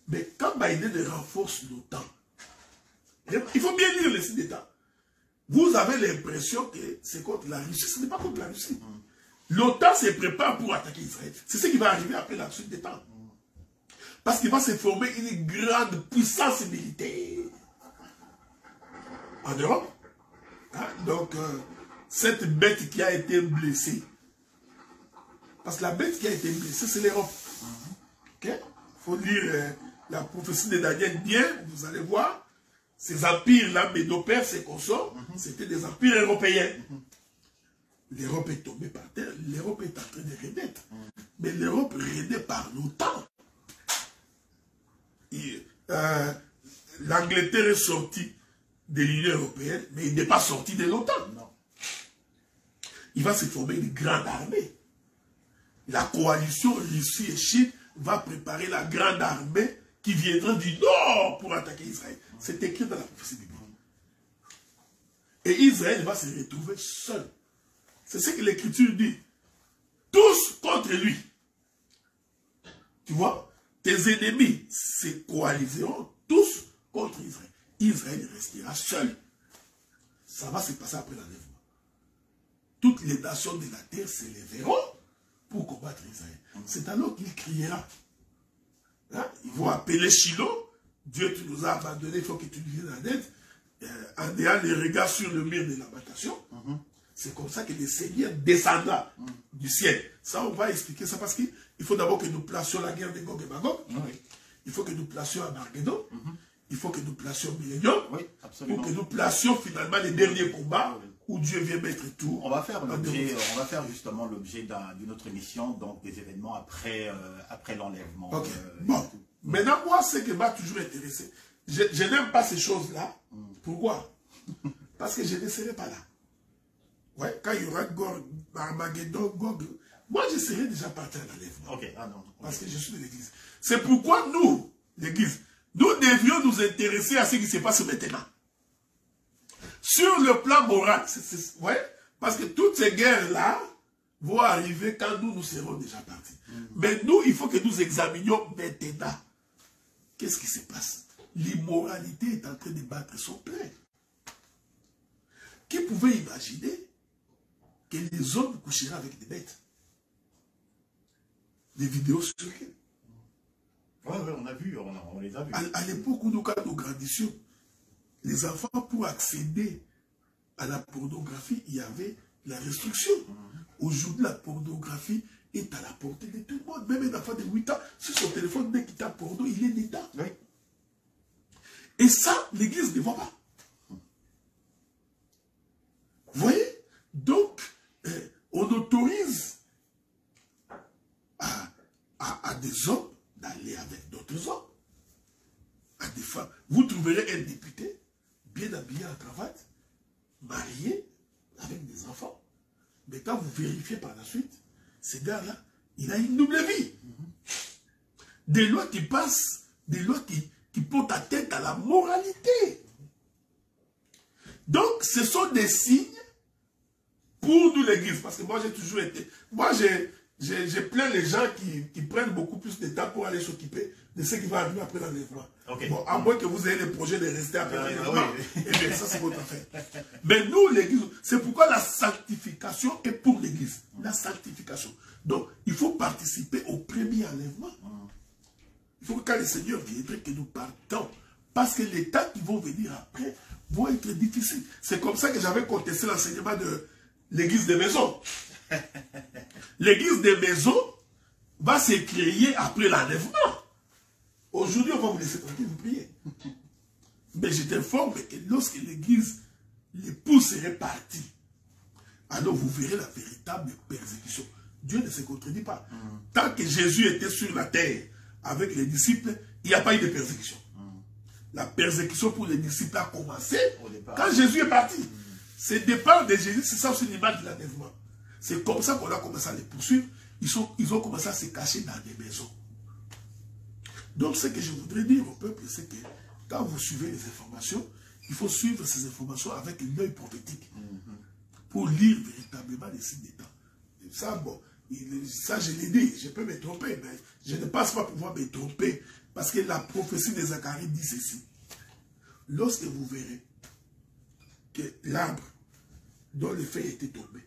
Mais quand Biden renforce l'OTAN, il faut bien lire les signes des temps. Vous avez l'impression que c'est contre la Russie. Ce n'est pas contre la Russie. L'OTAN se prépare pour attaquer Israël. C'est ce qui va arriver après la suite des temps. Parce qu'il va se former une grande puissance militaire. En Europe. Hein? Donc, cette bête qui a été blessée. Parce que la bête qui a été blessée, c'est l'Europe. Il faut lire la prophétie de Daniel bien, vous allez voir. Ces empires-là, Médo-Perse et consorts, c'était des empires européens. L'Europe est tombée par terre, l'Europe est en train de renaître. Mais l'Europe renaît par l'OTAN. L'Angleterre est sortie de l'Union européenne, mais il n'est pas sorti de l'OTAN. Il va se former une grande armée. La coalition Russie et Chine va préparer la grande armée qui viendra du nord pour attaquer Israël. C'est écrit dans la prophétie biblique. Et Israël va se retrouver seul. C'est ce que l'Écriture dit. Tous contre lui. Tu vois, tes ennemis se coaliseront tous contre Israël. Israël restera seul. Ça va se passer après l'enlèvement. Toutes les nations de la terre se lèveront pour combattre Israël. C'est alors qu'il criera. Hein? Ils vont appeler Shiloh. Dieu, tu nous as abandonnés, il faut que tu nous viennes en aide. En ayant les regards sur le mur de l'habitation. C'est comme ça que le Seigneur descendra du ciel. Ça, on va expliquer ça parce qu'il faut d'abord que nous placions la guerre de Gog et Magog. Il faut que nous placions Armageddon. Il faut que nous placions Millennium. Pour que nous placions finalement les derniers combats où Dieu vient mettre tout. On va faire justement l'objet d'une autre émission, donc des événements après l'enlèvement. Ok. Bon. Maintenant, moi, ce qui m'a toujours intéressé, je n'aime pas ces choses-là. Pourquoi? Parce que je ne serai pas là. Ouais, quand il y aura Gog, Armageddon, Gog, moi je serai déjà parti à l'enlèvement. Parce que je suis de l'église. C'est pourquoi nous, l'église, nous devions nous intéresser à ce qui se passe maintenant. Sur le plan moral, ouais, parce que toutes ces guerres-là vont arriver quand nous serons déjà partis. Mais nous, il faut que nous examinions maintenant. Qu'est-ce qui se passe? L'immoralité est en train de battre son plein. Qui pouvait imaginer que les hommes coucheraient avec des bêtes? Des vidéos sur lesquelles? Oui, on a vu, on les a vus. À l'époque où nous grandissions, les enfants, pour accéder à la pornographie, il y avait la restriction. Aujourd'hui, la pornographie est à la portée de tout le monde. Même un enfant de 8 ans, sur son téléphone, dès qu'il tape porno, il est d'état. Oui. Et ça, l'Église ne voit pas. Vous voyez? Donc, on autorise à des hommes d'aller avec d'autres hommes, à des femmes. Vous trouverez un député bien habillé en cravate, marié, avec des enfants. Mais quand vous vérifiez par la suite, ce gars-là, il a une double vie. Des lois qui passent, des lois qui portent atteinte à la moralité. Donc, ce sont des signes pour nous l'église. Parce que moi, j'ai toujours été... Moi, j'ai plein les gens qui prennent beaucoup plus de temps pour aller s'occuper de ce qui va arriver après l'enlèvement. Okay. Bon, à moins que vous ayez le projet de rester après l'enlèvement. Eh bien, ça, c'est votre affaire. Mais nous, l'église, c'est pourquoi la sanctification est pour l'église. La sanctification. Donc, il faut participer au premier enlèvement. Il faut que quand le Seigneur viendrait, que nous partons. Parce que les temps qui vont venir après vont être difficiles. C'est comme ça que j'avais contesté l'enseignement de l'église des maisons. L'église des maisons va se créer après l'enlèvement. Aujourd'hui, on va vous laisser tranquille, vous prier. Mais je t'informe que lorsque l'église, l'époux serait parti, alors vous verrez la véritable persécution. Dieu ne se contredit pas. Tant que Jésus était sur la terre avec les disciples, il n'y a pas eu de persécution. La persécution pour les disciples a commencé quand Jésus est parti. Ce départ de Jésus, c'est ça aussi l'image de l'enlèvement. C'est comme ça qu'on a commencé à les poursuivre. Ils ont commencé à se cacher dans des maisons. Donc, ce que je voudrais dire au peuple, c'est que quand vous suivez les informations, il faut suivre ces informations avec l'œil prophétique pour lire véritablement les signes des temps. Et ça, bon, ça je l'ai dit, je peux me tromper, mais je ne pense pas pouvoir me tromper parce que la prophétie de Zacharie dit ceci. Lorsque vous verrez que l'arbre dont les feuilles étaient tombées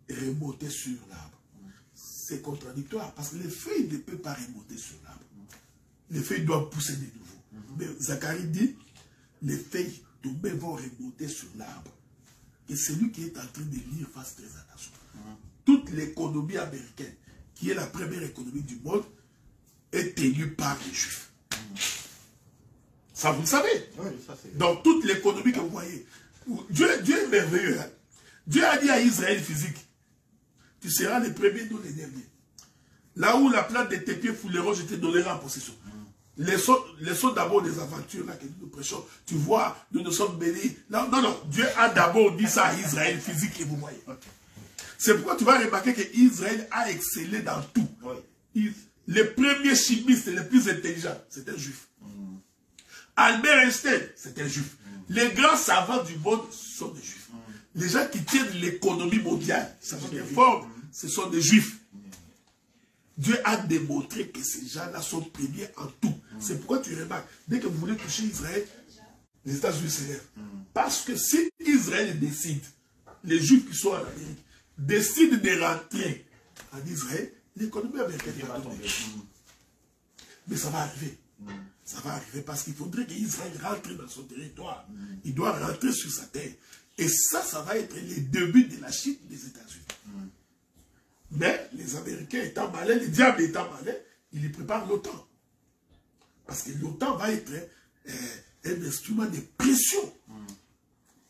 est remonté sur l'arbre, c'est contradictoire parce que les feuilles ne peuvent pas remonter sur l'arbre. Les feuilles doivent pousser de nouveau. Mais Zacharie dit, les feuilles tombées vont remonter sur l'arbre. Et celui qui est en train de lire fasse très attention. Toute l'économie américaine, qui est la première économie du monde, est tenue par les Juifs. Ça, vous le savez. Oui, ça, donc, toute l'économie que vous voyez, Dieu est merveilleux. Hein? Dieu a dit à Israël physique, tu seras le premier, nous les derniers. Là où la plante de tes pieds fouleront, je te donnerai en possession. Laissons d'abord les aventures là que nous prêchons. Tu vois, nous sommes bénis. Non, Dieu a d'abord dit ça à Israël physique que vous voyez. Okay. C'est pourquoi tu vas remarquer que Israël a excellé dans tout. Oui. Le premier chimiste le plus intelligent, c'est un juif. Albert Einstein, c'est un juif. Les grands savants du monde sont des juifs. Les gens qui tiennent l'économie mondiale, ce sont des juifs. Dieu a démontré que ces gens-là sont premiers en tout. C'est pourquoi tu remarques, dès que vous voulez toucher Israël, les États-Unis se lèvent. Parce que si Israël décide, les juifs qui sont en Amérique, décident de rentrer en Israël, l'économie américaine va tomber. Mais ça va arriver. Ça va arriver parce qu'il faudrait qu'Israël rentre dans son territoire. Il doit rentrer sur sa terre. Et ça va être le début de la chute des États-Unis. Mais les Américains étant malins, les diables étant malins, ils y préparent l'OTAN. Parce que l'OTAN va être un instrument de pression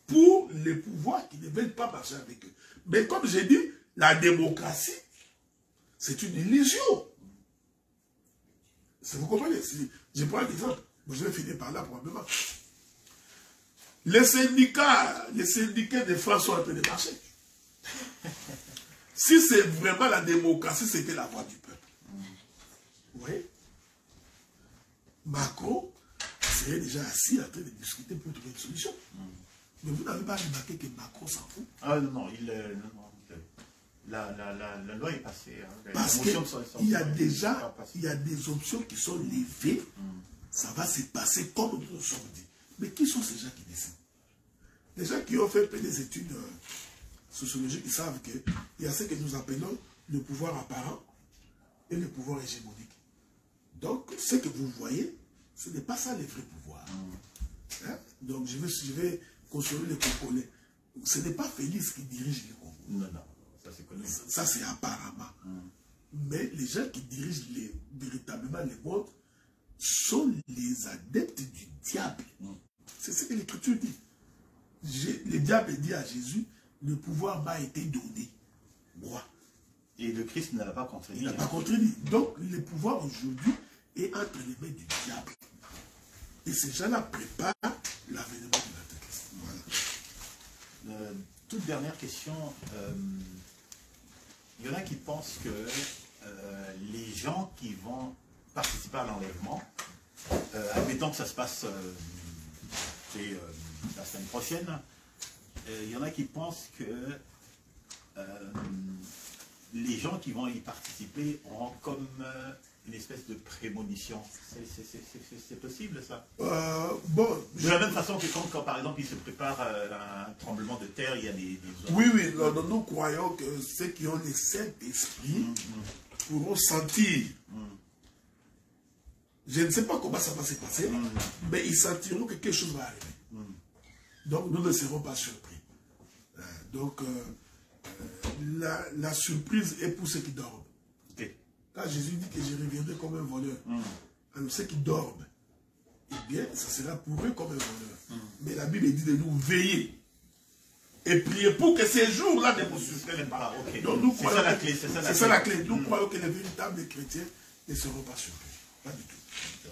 pour les pouvoirs qui ne veulent pas marcher avec eux. Mais comme j'ai dit, la démocratie, c'est une illusion. Vous comprenez? Si je prends un exemple, je vais finir par là probablement. Les syndicats de France sont en train de marcher. Si c'est vraiment la démocratie, c'était la voix du peuple. Vous voyez? Macron serait déjà assis en train de discuter pour trouver une solution. Mais vous n'avez pas remarqué que Macron s'en fout? Ah non, la loi est passée. Hein. Parce qu'il y a déjà des options qui sont levées. Ça va se passer comme nous nous sommes dit. Mais qui sont ces gens qui décident? Les gens qui ont fait des études sociologiques, ils savent qu'il y a ce que nous appelons le pouvoir apparent et le pouvoir hégémonique. Donc, ce que vous voyez, ce n'est pas ça le vrai pouvoir. Hein? Donc, je vais consoler les Congolais. Ce n'est pas Félix qui dirige les Congo. Non, non, ça c'est connu. Ça c'est apparemment. Mais les gens qui dirigent véritablement les mondes sont les adeptes du diable. C'est ce que l'Écriture dit. Le diable dit à Jésus, le pouvoir m'a été donné. Moi. Et le Christ ne l'a pas contredit. Il n'a pas contredit. Donc, le pouvoir aujourd'hui est entre les mains du diable. Et ces gens-là préparent l'avènement de l'Antéchrist. Voilà. Toute dernière question. Il y en a qui pensent que les gens qui vont participer à l'enlèvement, admettons que ça se passe la semaine prochaine, il y en a qui pensent que les gens qui vont y participer auront comme une espèce de prémonition. C'est possible ça? Bon, de la même façon que quand par exemple il se prépare un tremblement de terre, il y a des oui, nous croyons que ceux qui ont le Saint-Esprit pourront sentir. Je ne sais pas comment ça va se passer, mais ils sentiront que quelque chose va arriver. Donc nous ne serons pas surpris. Donc la surprise est pour ceux qui dorment. Quand Jésus dit que je reviendrai comme un voleur, alors ceux qui dorment, eh bien, ça sera pour eux comme un voleur. Mais la Bible dit de nous veiller et prier pour que ces jours-là ne vous surprennent pas. C'est ça la clé. C'est ça la clé. Nous croyons que les véritables chrétiens ne seront pas surpris. Pas du tout.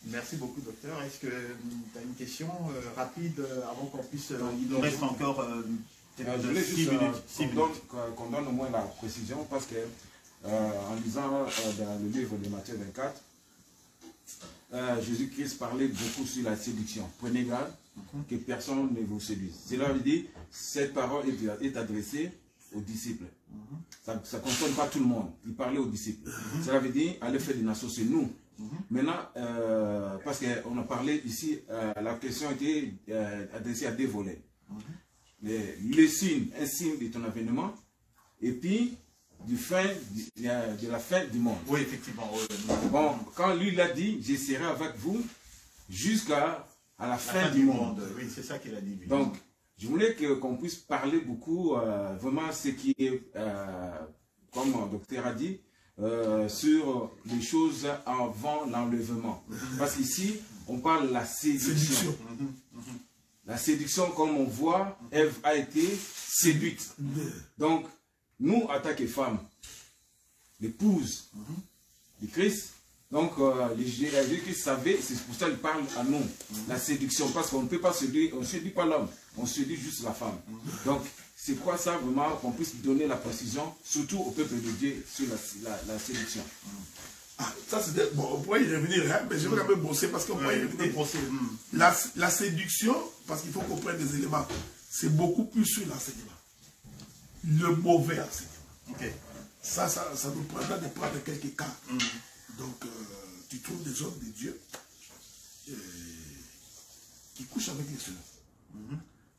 Merci beaucoup, docteur. Est-ce que tu as une question rapide avant qu'on puisse... il nous reste encore... je voulais juste qu'on donne au moins la précision parce que en lisant dans le livre de Matthieu 24, Jésus-Christ parlait beaucoup sur la séduction. Prenez garde que personne ne vous séduise. Cela veut dire cette parole est adressée aux disciples. Ça ne concerne pas tout le monde. Il parlait aux disciples. Cela veut dire aller faire des nations, c'est nous. Maintenant, parce qu'on a parlé ici, la question était adressée à des volets. Le signe, un signe de ton avènement, et puis de la fin du monde. Oui, effectivement. Bon, quand lui l'a dit, je serai avec vous jusqu'à la fin du monde. Oui, c'est ça qu'il a dit. Lui. Donc, je voulais qu'on puisse parler beaucoup, vraiment ce qui est, comme le docteur a dit, sur les choses avant l'enlèvement. Parce qu'ici, on parle de la séduction. La séduction, comme on voit, Ève a été séduite. Donc, nous, en tant que femmes, l'épouse du Christ, donc Jésus-Christ savait, c'est pour ça qu'il parle à nous, la séduction, parce qu'on ne peut pas séduire, on ne séduit pas l'homme, on séduit juste la femme. Donc, c'est quoi ça vraiment, qu'on puisse donner la précision, surtout au peuple de Dieu, sur la séduction. Ah, ça c'était... Bon, on pourrait y revenir, hein, mais je vais quand même bosser parce qu'on pourrait y revenir. La séduction, parce qu'il faut qu'on prenne des éléments, c'est beaucoup plus sur l'enseignement. Le mauvais enseignement. Okay. Ça nous prendra de prendre quelques cas. Donc, tu trouves des hommes de Dieu qui couchent avec les sœurs,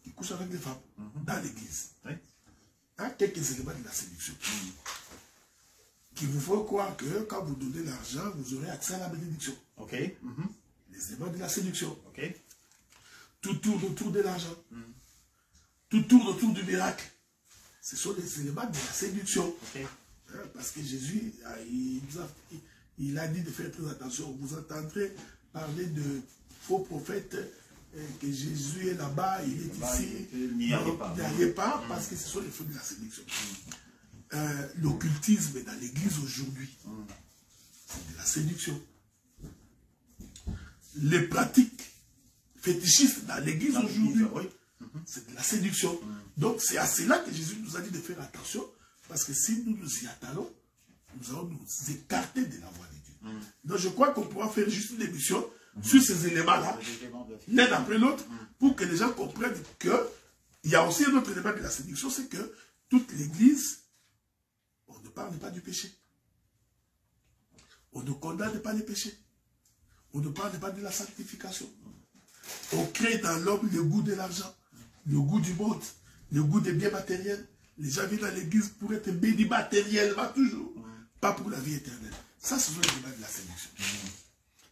qui couchent avec les femmes dans l'église. Oui. Hein, quelques éléments de la séduction. Qui vous font croire que quand vous donnez l'argent, vous aurez accès à la bénédiction. Ok. Les éléments de la séduction. Ok. Tout tourne autour de l'argent. Tout tourne autour du miracle. Ce sont les éléments de la séduction. Okay. Hein, parce que Jésus, il a dit de faire très attention. Vous entendrez parler de faux prophètes, que Jésus est là-bas, il est ici. N'y allez pas. Parce que ce sont les fruits de la séduction. L'occultisme dans l'église aujourd'hui, c'est de la séduction. Les pratiques fétichistes dans l'église aujourd'hui, c'est de la séduction. Donc c'est à cela que Jésus nous a dit de faire attention, parce que si nous nous y attallons, nous allons nous écarter de la voie de Dieu. Donc je crois qu'on pourra faire juste une émission sur ces éléments-là, l'un après l'autre, pour que les gens comprennent qu'il y a aussi un autre élément de la séduction, c'est que toute l'église, on ne parle pas du péché. On ne condamne pas les péchés. On ne parle pas de la sanctification. On crée dans l'homme le goût de l'argent, le goût du monde, le goût des biens matériels. Les gens viennent dans l'église pour être bénis matériellement toujours, pas pour la vie éternelle. Ça, ce sont les débats de la séduction.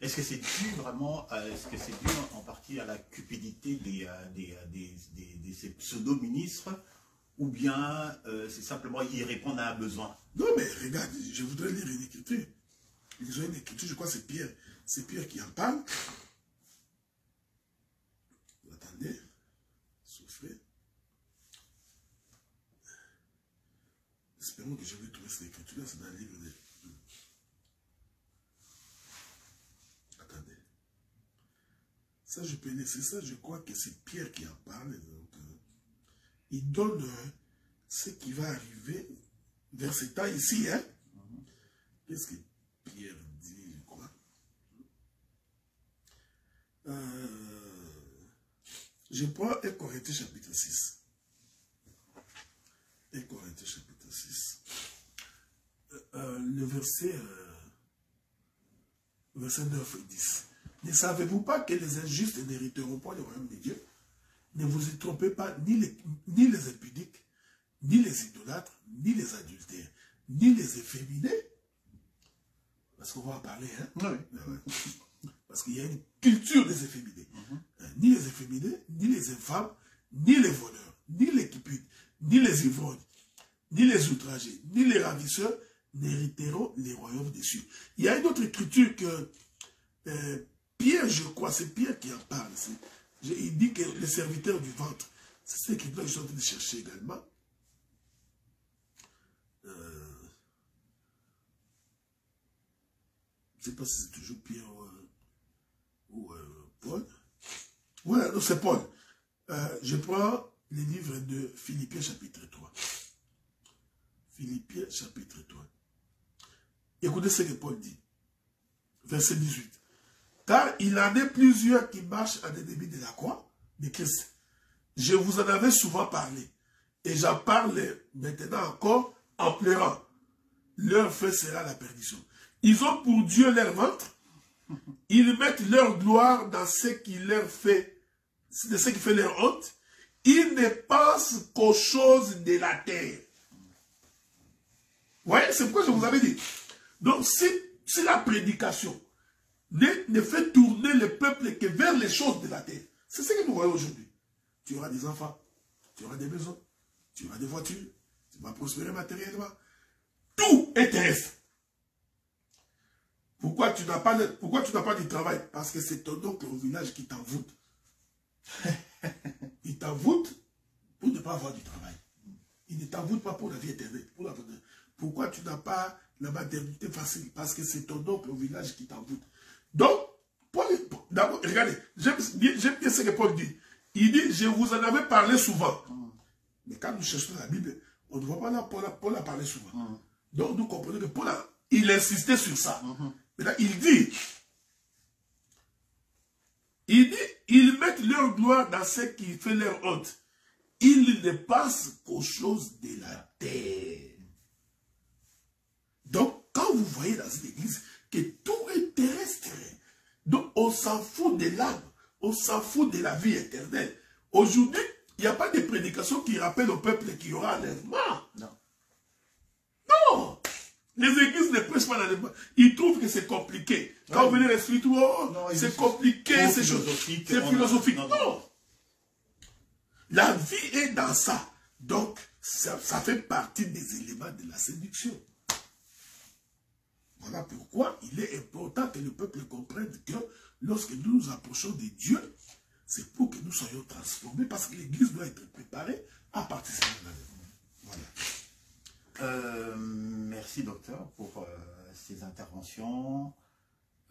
Est-ce que c'est dû vraiment, est-ce que c'est dû en partie à la cupidité de ces pseudo-ministres, ou bien c'est simplement ils répondent à un besoin? Non, mais regarde, je voudrais lire une écriture. Ils ont une écriture, je crois que c'est Pierre qui en parle. Attendez, soufflez. Espérons que je vais trouver cette écriture-là, c'est dans le livre de... Attendez. Ça, je peux laisser ça, je crois que c'est Pierre qui en parle. Donc, il donne ce qui va arriver vers ce temps ici. Hein? Qu'est-ce que Pierre dit, je crois? Je prends 1 Corinthiens chapitre 6. 1 Corinthiens chapitre 6. Le verset 9 et 10. Ne savez-vous pas que les injustes n'hériteront pas le royaume de Dieu? Ne vous y trompez pas, ni les impudiques, ni les idolâtres, ni les adultères, ni les efféminés. Parce qu'on va en parler, hein? Oui. Parce qu'il y a une culture des efféminés. Ni les efféminés, ni les infâmes, ni les voleurs, ni les cupides, ni les ivrognes, ni les outragés, ni les ravisseurs n'hériteront les royaumes des cieux. Il y a une autre écriture que Pierre, je crois, c'est Pierre qui en parle. Il dit que les serviteurs du ventre, c'est cette écriture que je suis en train de chercher également. Je ne sais pas si c'est toujours Pierre ou Paul. Oui, c'est Paul. Je prends les livres de Philippiens chapitre 3. Philippiens chapitre 3. Écoutez ce que Paul dit. Verset 18. Car il en est plusieurs qui marchent en ennemi de la croix de Christ. Je vous en avais souvent parlé. Et j'en parle maintenant encore en pleurant. Leur fait sera la perdition. Ils ont pour Dieu leur ventre. Ils mettent leur gloire dans ce qui leur fait, de ce qui fait leur honte. Ils ne pensent qu'aux choses de la terre. Vous voyez, c'est pourquoi je vous avais dit. Donc, si la prédication ne fait tourner le peuple que vers les choses de la terre, c'est ce que nous voyons aujourd'hui. Tu auras des enfants, tu auras des maisons, tu auras des voitures, tu vas prospérer matériellement. Tout est terrestre. Pourquoi tu n'as pas du travail? Parce que c'est ton oncle au village qui t'envoûte. Il t'envoûte pour ne pas avoir du travail. Il ne t'envoûte pas pour la vie éternelle. Pourquoi tu n'as pas la maternité facile? Parce que c'est ton oncle au village qui t'envoûte. Donc, d'abord, regardez, j'aime bien ce que Paul dit. Il dit, je vous en avais parlé souvent. Mais quand nous cherchons la Bible, on ne voit pas là Paul a parlé souvent. Donc, nous comprenons que Paul il insistait sur ça. Maintenant, ils mettent leur gloire dans ce qui fait leur honte. Ils ne pensent qu'aux choses de la terre. Donc, quand vous voyez dans cette église que tout est terrestre, donc on s'en fout de l'âme, on s'en fout de la vie éternelle. Aujourd'hui, il n'y a pas de prédication qui rappelle au peuple qu'il y aura enlèvement. Non. Non. Les églises ne prêchent pas l'enlèvement. Ils trouvent que c'est compliqué. Quand vous venez les suites, c'est compliqué, c'est philosophique. Non. La vie est dans ça. Donc, ça fait partie des éléments de la séduction. Voilà pourquoi il est important que le peuple comprenne que lorsque nous nous approchons de Dieu, c'est pour que nous soyons transformés, parce que l'Église doit être préparée à participer à l'enlèvement. Voilà. Merci, docteur, pour ces interventions.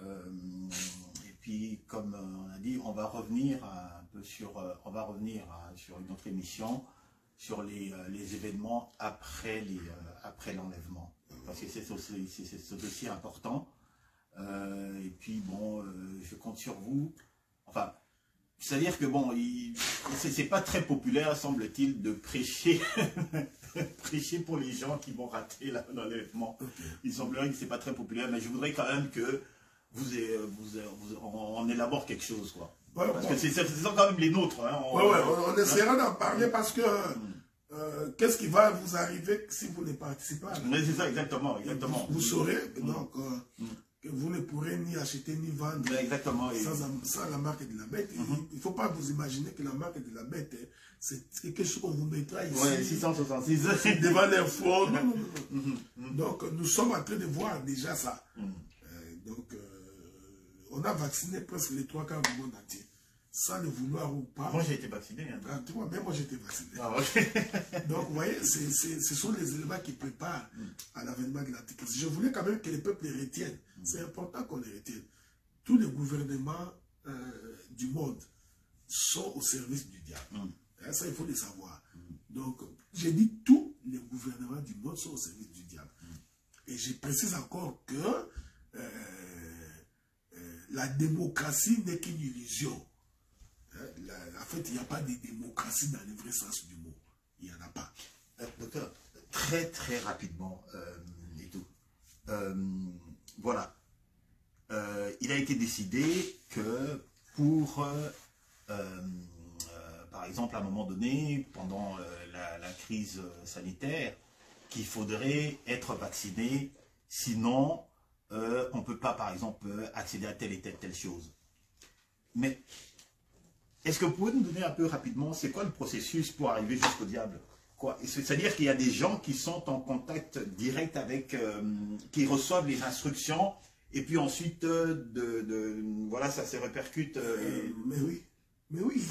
Et puis, comme on a dit, on va revenir un peu sur, sur une autre émission sur les événements après l'enlèvement, parce que c'est aussi important. Et puis bon, je compte sur vous. Enfin, c'est-à-dire que bon, c'est pas très populaire, semble-t-il, de prêcher, prêcher pour les gens qui vont rater l'enlèvement. Il semblerait que c'est pas très populaire, mais je voudrais quand même que on élabore quelque chose, quoi. Ouais, parce que c'est quand même les nôtres. Hein, on essaiera d'en parler parce que qu'est-ce qui va vous arriver si vous ne participez pas? Mais c'est ça, exactement. Vous saurez donc que vous ne pourrez ni acheter ni vendre sans la marque de la bête. Il ne faut pas vous imaginer que la marque de la bête, c'est quelque chose qu'on vous mettra ici. Ouais, 666. Devant les fours. Donc nous sommes en train de voir déjà ça. Donc on a vacciné presque les 3/4 du monde entier. Sans le vouloir ou pas. Moi j'ai été vacciné. Hein. Même moi j'ai été vacciné. Ah, okay. Donc vous voyez, ce sont les éléments qui préparent à l'avènement de l'Antichrist. Je voulais quand même que les peuples les retiennent. C'est important qu'on les retienne. Tous les gouvernements du monde sont au service du diable. Ça, il faut le savoir. Donc, j'ai dit tous les gouvernements du monde sont au service du diable. Et je précise encore que la démocratie n'est qu'une illusion. En fait, il n'y a pas de démocratie dans le vrai sens du mot. Il n'y en a pas. Docteur, très très rapidement, et tout. Voilà. Il a été décidé que pour, par exemple, à un moment donné, pendant la crise sanitaire, qu'il faudrait être vacciné, sinon on ne peut pas, par exemple, accéder à telle et telle chose. Mais est-ce que vous pouvez nous donner un peu rapidement, c'est quoi le processus pour arriver jusqu'au diable? C'est-à-dire qu'il y a des gens qui sont en contact direct avec, qui reçoivent les instructions, et puis ensuite, voilà, ça se répercute. Mais oui,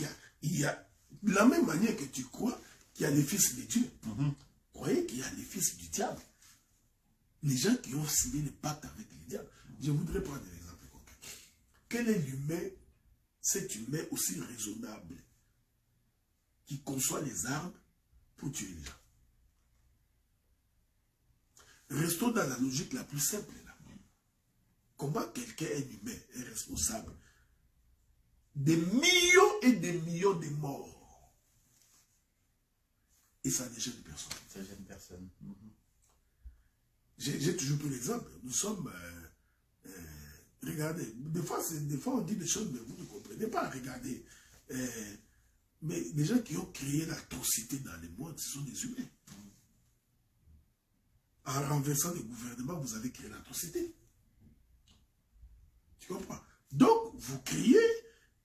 il y a de la même manière que tu crois qu'il y a les fils de Dieu. Croyez qu'il y a les fils du diable. Les gens qui ont signé le pacte avec le diable. Je voudrais prendre un exemple concret. Quel est l'humain, cet humain aussi raisonnable, qui conçoit les armes pour tuer les gens? Restons dans la logique la plus simple là. Comment quelqu'un, un humain, est responsable des millions et des millions de morts? Et ça ne gêne personne. Ça gêne personne. J'ai toujours pris l'exemple. Nous sommes... regardez, des fois on dit des choses, mais vous ne comprenez pas. Regardez. Mais les gens qui ont créé l'atrocité dans le monde, ce sont des humains. En renversant le gouvernement, vous avez créé l'atrocité. Tu comprends? Donc, vous créez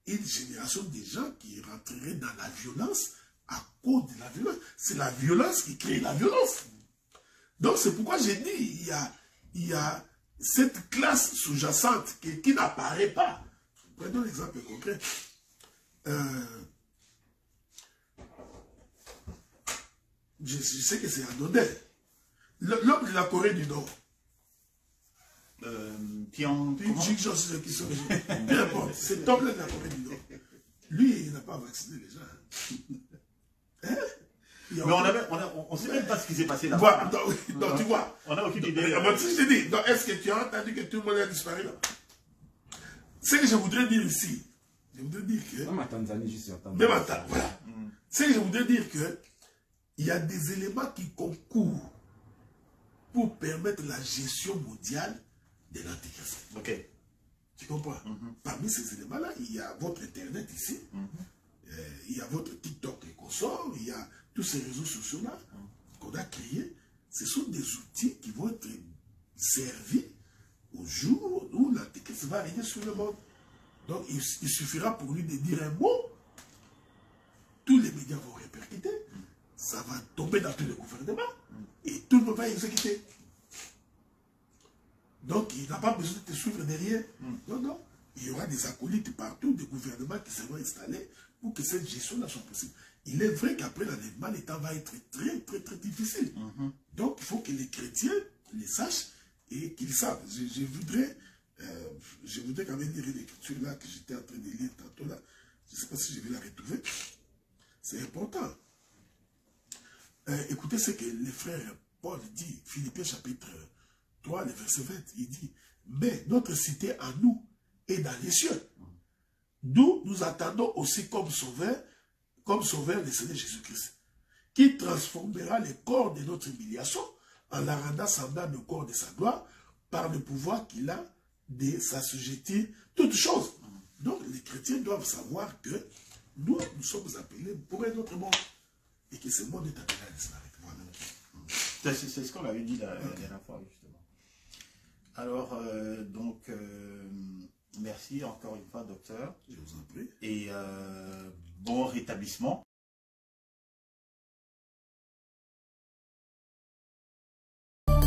une génération de gens qui rentreraient dans la violence à cause de la violence. C'est la violence qui crée la violence. Donc, c'est pourquoi j'ai dit, il y a cette classe sous-jacente qui n'apparaît pas. Prenons l'exemple concret. Je sais que c'est anodin. L'homme de la Corée du Nord. Cet homme-là de la Corée du Nord. Lui, il n'a pas vacciné les gens. Hein? Mais on sait même pas ce qui s'est passé là. Voilà, donc tu vois. On n'a aucune idée. Si je te dis, est-ce que tu as entendu que tout le monde a disparu là? Ce que je voudrais dire ici, je voudrais dire que... Même à Tanzanie, je suis entendu. Même à Tanzanie, voilà. Ce que je voudrais dire que il y a des éléments qui concourent pour permettre la gestion mondiale de l'antéchrist. Ok. Tu comprends? Parmi ces éléments-là, il y a votre Internet ici, il y a votre TikTok et consorts, il y a tous ces réseaux sociaux-là qu'on a créés. Ce sont des outils qui vont être servis au jour où l'antéchrist va arriver sur le monde. Donc, il suffira pour lui de dire un mot, tous les médias vont répercuter, ça va tomber dans tous les gouvernements, et tout le monde va exécuter. Donc, il n'a pas besoin de te suivre derrière. Non, non. Il y aura des acolytes partout, des gouvernements qui seront installés pour que cette gestion-là soit possible. Il est vrai qu'après l'enlèvement, l'État va être très, très, très difficile. Donc, il faut que les chrétiens les sachent et qu'ils savent. Je voudrais quand même lire une écriture là que j'étais en train de lire tantôt là. Je ne sais pas si je vais la retrouver. C'est important. Écoutez ce que le frère Paul dit, Philippiens chapitre 3, le verset 20, il dit, mais notre cité à nous est dans les cieux, d'où nous attendons aussi comme sauveur le Seigneur Jésus-Christ, qui transformera les corps de notre humiliation en la rendant semblable au corps de sa gloire, par le pouvoir qu'il a de s'assujettir toutes choses. Donc les chrétiens doivent savoir que nous sommes appelés pour un autre monde, et que ce monde est appelé à disparaître. Voilà. C'est ce qu'on avait dit la dernière fois, justement. Alors, merci encore une fois, docteur. Je vous en prie. Et bon rétablissement.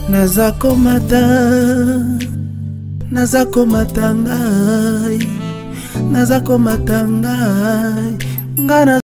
Nazako matangai, ngana